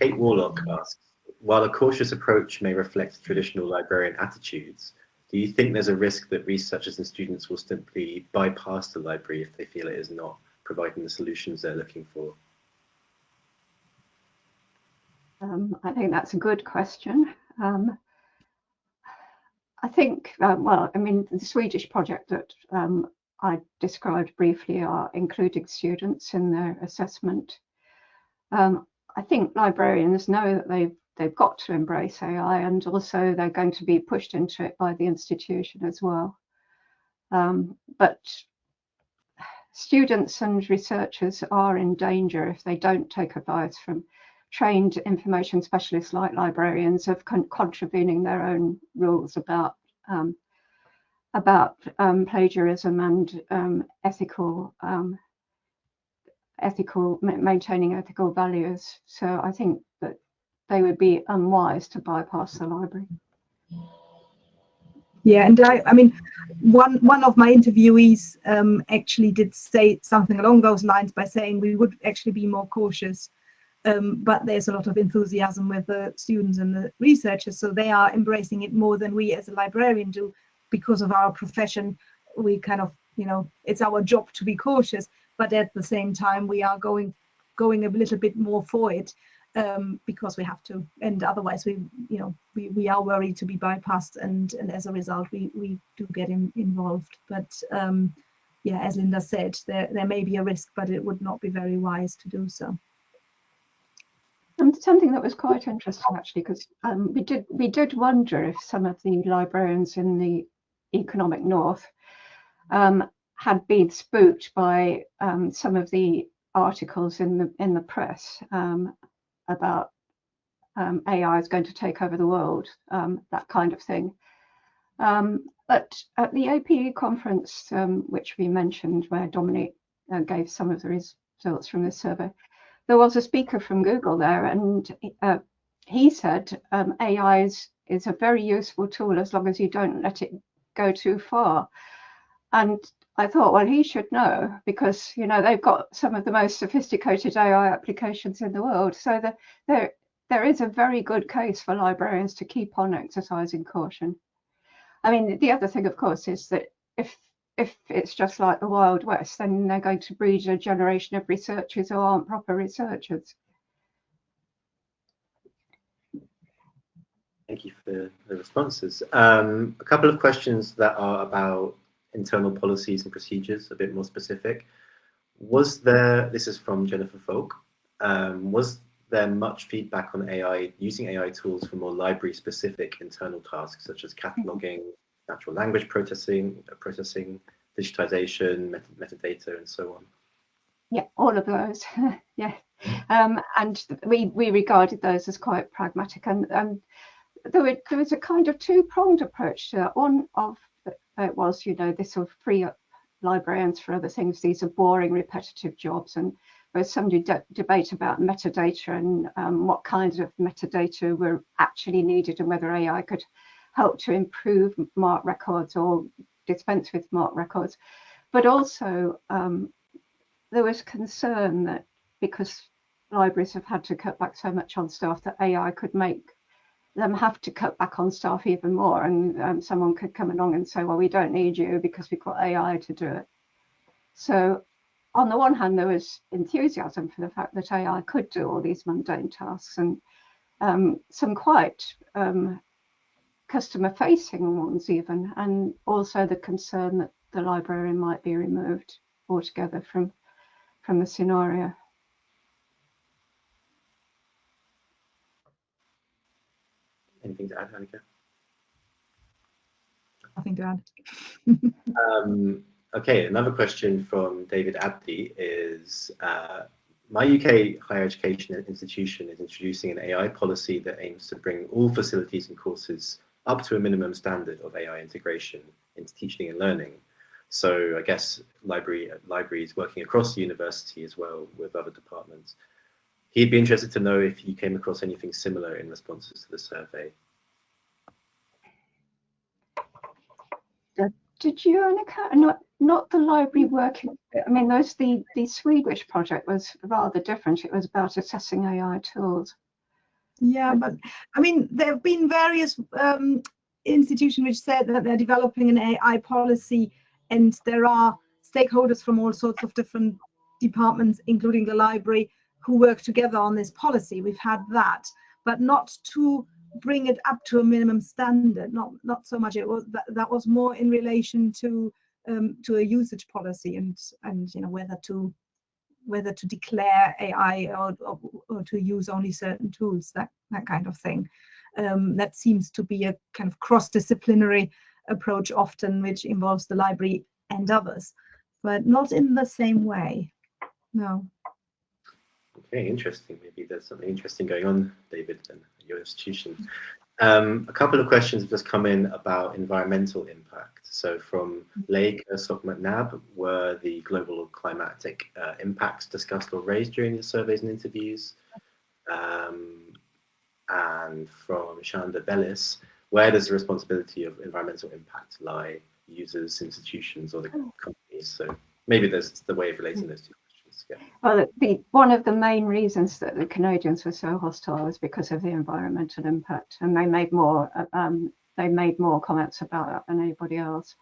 Kate Warlock asks, while a cautious approach may reflect traditional librarian attitudes, do you think there's a risk that researchers and students will simply bypass the library if they feel it is not providing the solutions they're looking for? I think that's a good question. I think, well, I mean, the Swedish project that I described briefly are including students in their assessment. I think librarians know that they've got to embrace AI, and also they're going to be pushed into it by the institution as well. But students and researchers are in danger if they don't take advice from trained information specialists like librarians of contravening their own rules about plagiarism and maintaining ethical values. So I think that they would be unwise to bypass the library. Yeah, and I mean, one of my interviewees actually did say something along those lines by saying we would actually be more cautious. But there's a lot of enthusiasm with the students and the researchers, so they are embracing it more than we as a librarian do because of our profession. We kind of, it's our job to be cautious, but at the same time we are going a little bit more for it because we have to, and otherwise we are worried to be bypassed, and as a result we do get involved. But yeah, as Linda said, there may be a risk, but it would not be very wise to do so. And something that was quite interesting, actually, because we did wonder if some of the librarians in the economic north had been spooked by some of the articles in the press about AI is going to take over the world, that kind of thing. But at the APE conference, which we mentioned, where Dominique gave some of the results from this survey, there was a speaker from Google there, and he said AI is a very useful tool as long as you don't let it go too far. And I thought, well, he should know, because they've got some of the most sophisticated AI applications in the world. So there is a very good case for librarians to keep on exercising caution. I mean, the other thing, of course, is that if if it's just like the Wild West, then they're going to breed a generation of researchers who aren't proper researchers. Thank you for the responses. A couple of questions that are about internal policies and procedures, a bit more specific. Was there, this is from Jennifer Folk, was there much feedback on AI, using AI tools for more library-specific internal tasks, such as cataloging, natural language processing, digitization, metadata, and so on? Yeah, all of those. Yeah, and we regarded those as quite pragmatic, and there was a kind of two-pronged approach to that. One of it was, you know, this will free up librarians for other things. These are boring, repetitive jobs, and there's some debate about metadata and what kinds of metadata were actually needed and whether AI could help to improve MARC records or dispense with MARC records. But also there was concern that because libraries have had to cut back so much on staff, that AI could make them have to cut back on staff even more, and someone could come along and say, well, we don't need you because we've got AI to do it. So on the one hand, there was enthusiasm for the fact that AI could do all these mundane tasks, and some quite customer facing ones even, and also the concern that the librarian might be removed altogether from the scenario. Anything to add, Annika? Nothing to add. Okay, another question from David Abdi is, my UK higher education institution is introducing an AI policy that aims to bring all facilities and courses up to a minimum standard of AI integration into teaching and learning. So I guess libraries working across the university as well with other departments. He'd be interested to know if you came across anything similar in responses to the survey. Did you, Annika? Not the library working. I mean, the Swedish project was rather different. It was about assessing AI tools. Yeah, but I mean, there have been various institutions which said that they're developing an AI policy, and there are stakeholders from all sorts of different departments, including the library, who work together on this policy. We've had that, but not to bring it up to a minimum standard. Not so much. It was that was more in relation to a usage policy and you know, whether to declare AI or to use only certain tools, that kind of thing. That seems to be a kind of cross-disciplinary approach often, which involves the library and others, but not in the same way. No. Okay, interesting. Maybe there's something interesting going on, David, and your institution. A couple of questions have just come in about environmental impact. So from Lake Sok-McNab, were the global climatic impacts discussed or raised during the surveys and interviews? And from Shanda Bellis, where does the responsibility of environmental impact lie? Users, institutions, or the companies? So maybe there's the way of relating those two questions. Yeah. Well, one of the main reasons that the Canadians were so hostile was because of the environmental impact, and they made more comments about that than anybody else.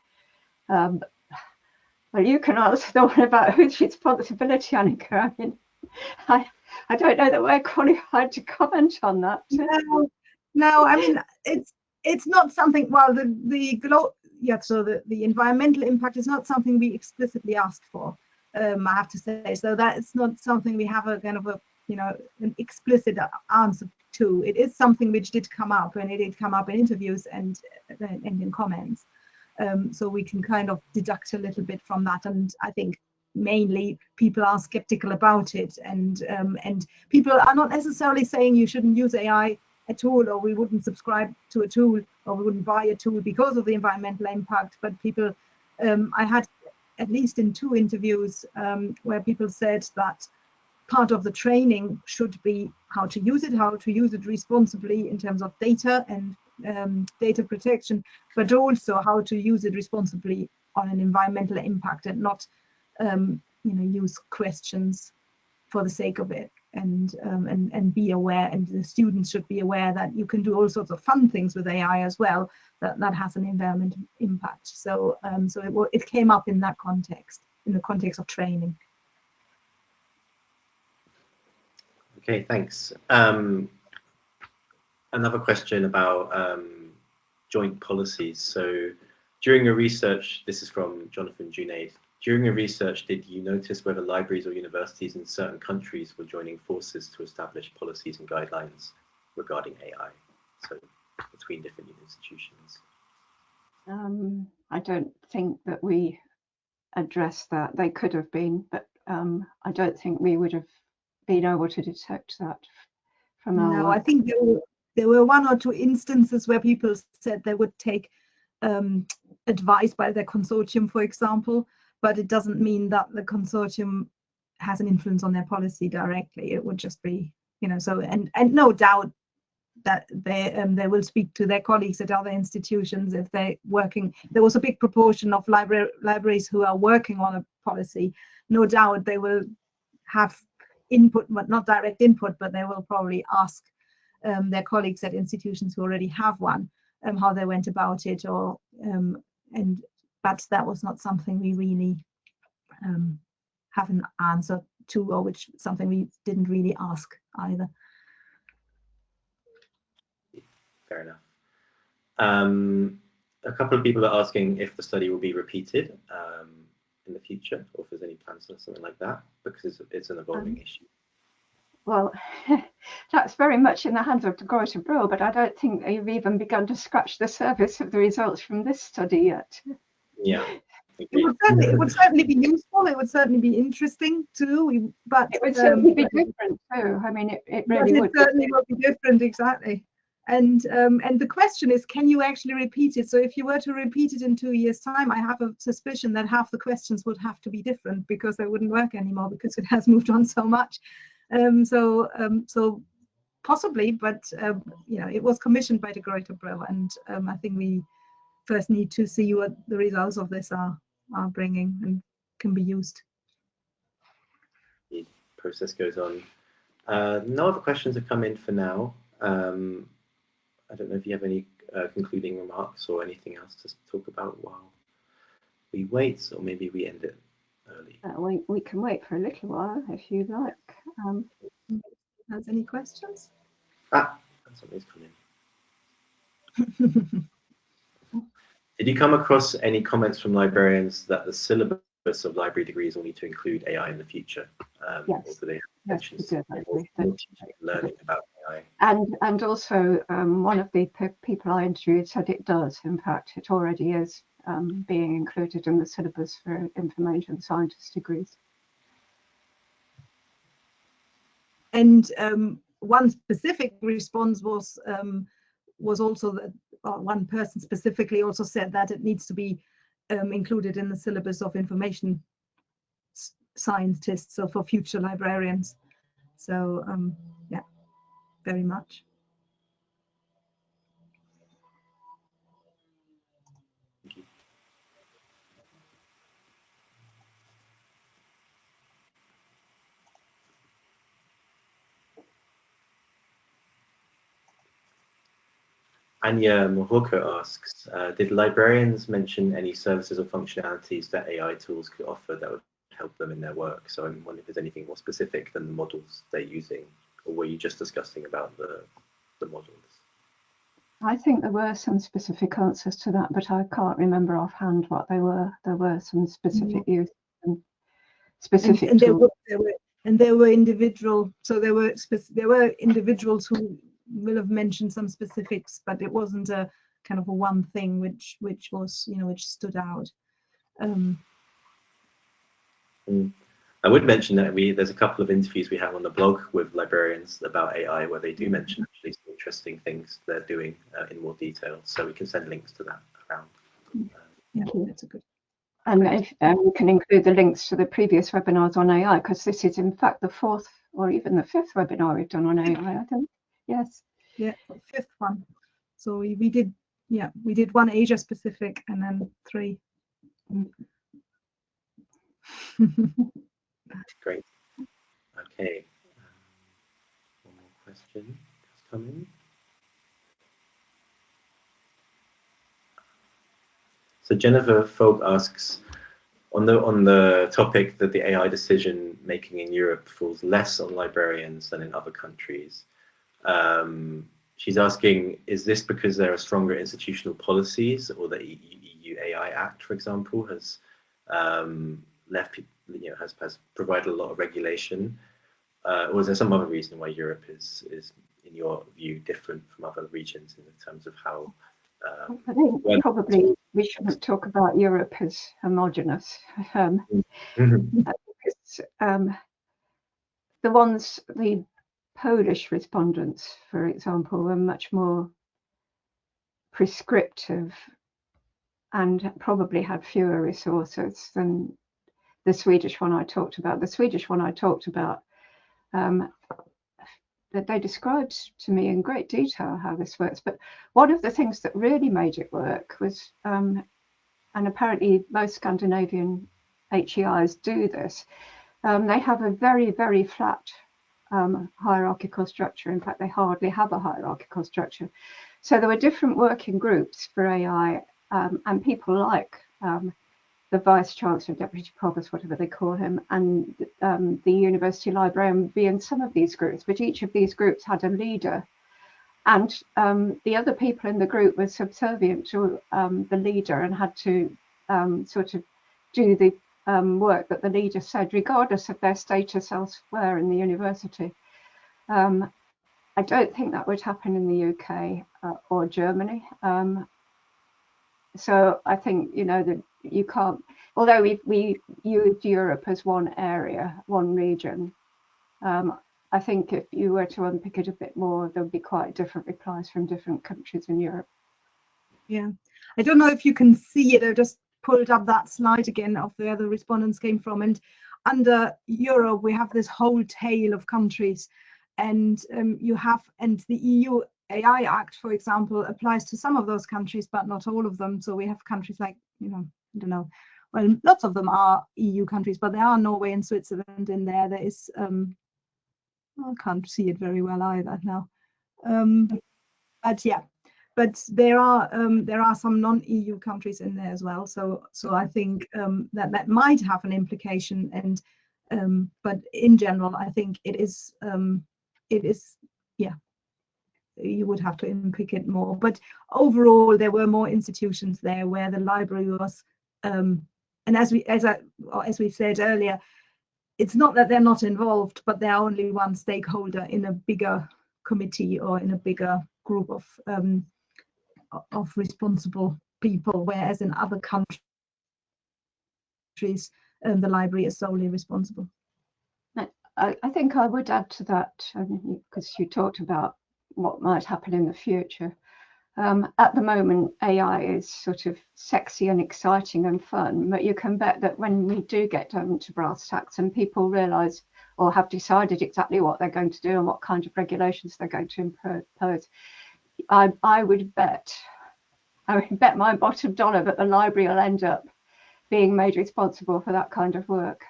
Well, you can answer the one about whose responsibility, Annika. I mean, I don't know that we're qualified to comment on that. No, I mean, it's not something. Well, so the environmental impact is not something we explicitly asked for. I have to say, so that's not something we have a kind of an explicit answer to. It is something which did come up, and it did come up in interviews and in comments. So we can kind of deduct a little bit from that, and I think mainly people are skeptical about it, and people are not necessarily saying you shouldn't use AI at all, or we wouldn't subscribe to a tool, or we wouldn't buy a tool because of the environmental impact. But people, I had at least in 2 interviews where people said that part of the training should be how to use it responsibly in terms of data and data protection, but also how to use it responsibly on an environmental impact, and not use questions for the sake of it. and be aware, and the students should be aware that you can do all sorts of fun things with AI as well, that has an environmental impact. So it came up in that context, in the context of training. Okay, thanks. Another question about joint policies. So during your research, this is from Jonathan Junaid. During your research, did you notice whether libraries or universities in certain countries were joining forces to establish policies and guidelines regarding AI, so between different institutions? I don't think that we addressed that. They could have been, but I don't think we would have been able to detect that from our work. I think there were one or two instances where people said they would take advice by their consortium, for example, but it doesn't mean that the consortium has an influence on their policy directly. It would just be, so, and no doubt that they will speak to their colleagues at other institutions if they're working. There was a big proportion of libraries who are working on a policy. No doubt they will have input, but not direct input, but they will probably ask their colleagues at institutions who already have one how they went about it, or but that was not something we really have an answer to, or which something we didn't really ask either. Fair enough. A couple of people are asking if the study will be repeated in the future, or if there's any plans for something like that, because it's an evolving issue. Well, that's very much in the hands of de Gruyter Brill, but I don't think they've even begun to scratch the surface of the results from this study yet. Yeah. It would certainly be useful. It would certainly be interesting too. But it would certainly be different too. I mean, it really would. It certainly would be different, exactly. And the question is, can you actually repeat it? So if you were to repeat it in 2 years' time, I have a suspicion that half the questions would have to be different, because they wouldn't work anymore, because it has moved on so much. So possibly, but it was commissioned by de Gruyter Brill, and I think we first need to see what the results of this are bringing and can be used. The process goes on. No other questions have come in for now. I don't know if you have any concluding remarks or anything else to talk about while we wait, or maybe we end it early. We can wait for a little while if you like. Has any questions? Something's come in. Did you come across any comments from librarians that the syllabus of library degrees will need to include AI in the future? Yes. Or do they Yes, learning about AI? And also, one of the people I interviewed said it does. In fact, it already is being included in the syllabus for information scientist degrees. And one specific response was also that one person specifically also said that it needs to be included in the syllabus of information scientists, so for future librarians. So yeah, very much. Thank you. Anya Mohorka asks, did librarians mention any services or functionalities that AI tools could offer that would help them in their work? So I'm wondering if there's anything more specific than the models they're using, or were you just discussing about the models? I think there were some specific answers to that, but I can't remember offhand what they were. There were some specific use and specific and there were individual. So there were individuals who will have mentioned some specifics, but it wasn't a kind of a one thing which was which stood out. I would mention that there's a couple of interviews we have on the blog with librarians about AI where they do mention actually some interesting things they're doing in more detail. So we can send links to that around. Yeah, that's a good. And we can include the links to the previous webinars on AI, because this is in fact the 4th or even the 5th webinar we've done on AI, I think. Yes. Yeah, 5th one. So we did one Asia specific and then 3. Great. Okay. question has come in. So Jennifer Folk asks, on the topic that the AI decision making in Europe falls less on librarians than in other countries, she's asking, is this because there are stronger institutional policies, or the EU AI Act, for example, has has provided a lot of regulation, or is there some other reason why Europe is in your view different from other regions in terms of how? I think probably we shouldn't talk about Europe as homogenous. Because, the Polish respondents, for example, were much more prescriptive and probably had fewer resources than the Swedish one I talked about. The Swedish one I talked about, that they described to me in great detail how this works. But one of the things that really made it work was, and apparently most Scandinavian HEIs do this, they have a very, very flat hierarchical structure. In fact, they hardly have a hierarchical structure. So there were different working groups for AI, and people like the Vice Chancellor, Deputy Provost, whatever they call him, and the University Librarian would be in some of these groups, but each of these groups had a leader. And the other people in the group were subservient to the leader and had to sort of do the work that the leader said, regardless of their status elsewhere in the university. I don't think that would happen in the UK or Germany. So I think, you know, that you can't, although we used Europe as one area, one region, I think if you were to unpick it a bit more, there would be quite different replies from different countries in Europe. Yeah, I don't know if you can see it. I just pulled up that slide again of where the respondents came from. And under Europe, we have this whole tail of countries. And the EU AI Act, for example, applies to some of those countries, but not all of them. So we have countries like, you know, I don't know, well, lots of them are EU countries, but there are Norway and Switzerland in there. There is, I can't see it very well either now. But yeah, but there are some non-EU countries in there as well. So I think that might have an implication. And but in general, I think it is, yeah, you would have to unpick it more. But overall, there were more institutions there where the library was, and as we said earlier, it's not that they're not involved, but they're only one stakeholder in a bigger committee or in a bigger group of responsible people, whereas in other countries, the library is solely responsible. I think I would add to that, because you talked about what might happen in the future. At the moment, AI is sort of sexy and exciting and fun, but you can bet that when we do get down to brass tacks and people realise or have decided exactly what they're going to do and what kind of regulations they're going to impose, I would bet my bottom dollar that the library will end up being made responsible for that kind of work.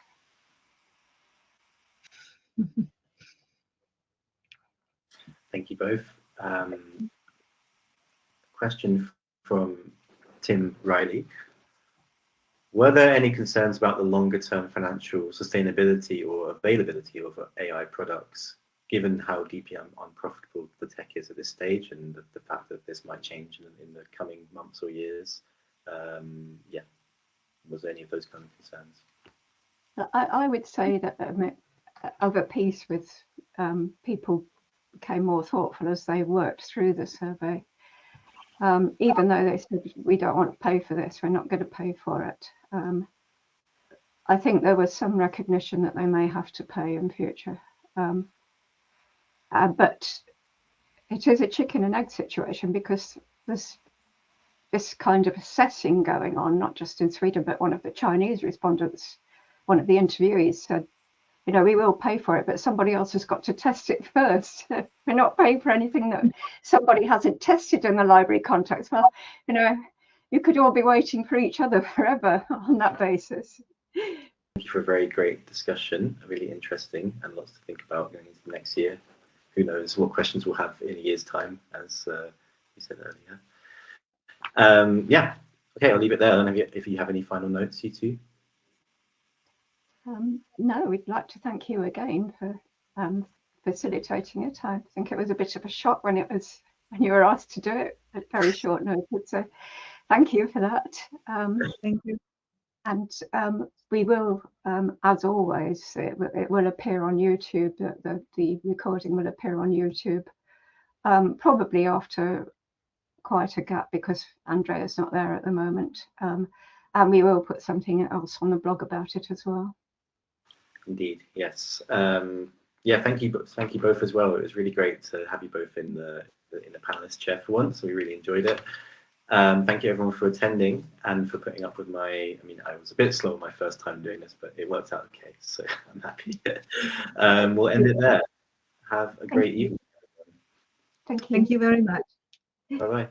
Thank you both. Question from Tim Riley. Were there any concerns about the longer term financial sustainability or availability of AI products, given how deeply unprofitable the tech is at this stage, and the fact that this might change in the coming months or years? Yeah, was there any of those kind of concerns? I would say that of a piece with people became more thoughtful as they worked through the survey. Even though they said, we don't want to pay for this, we're not going to pay for it. I think there was some recognition that they may have to pay in future. But it is a chicken and egg situation, because there's this kind of assessing going on, not just in Sweden, but one of the Chinese respondents, one of the interviewees said, you know, we will pay for it, but somebody else has got to test it first. We're not paying for anything that somebody hasn't tested in the library context. Well, you know, you could all be waiting for each other forever on that basis. Thank you for a very great discussion, really interesting, and lots to think about going into next year. who knows what questions we'll have in a year's time, as you said earlier. Yeah, okay, I'll leave it there. I don't know if you have any final notes, you two. No, we'd like to thank you again for facilitating it. I think it was a bit of a shock when you were asked to do it at very short notice. So thank you for that. Thank you. And we will, as always, it will appear on YouTube. The recording will appear on YouTube, probably after quite a gap because Andrea's not there at the moment. And we will put something else on the blog about it as well. Indeed, yes. Yeah, thank you both as well. It was really great to have you both in the panelist chair for once. We really enjoyed it. Thank you everyone for attending and for putting up with I was a bit slow my first time doing this, but it worked out okay, so I'm happy. We'll end it there. Have a great evening. Thank you. Thank you very much. Bye-bye.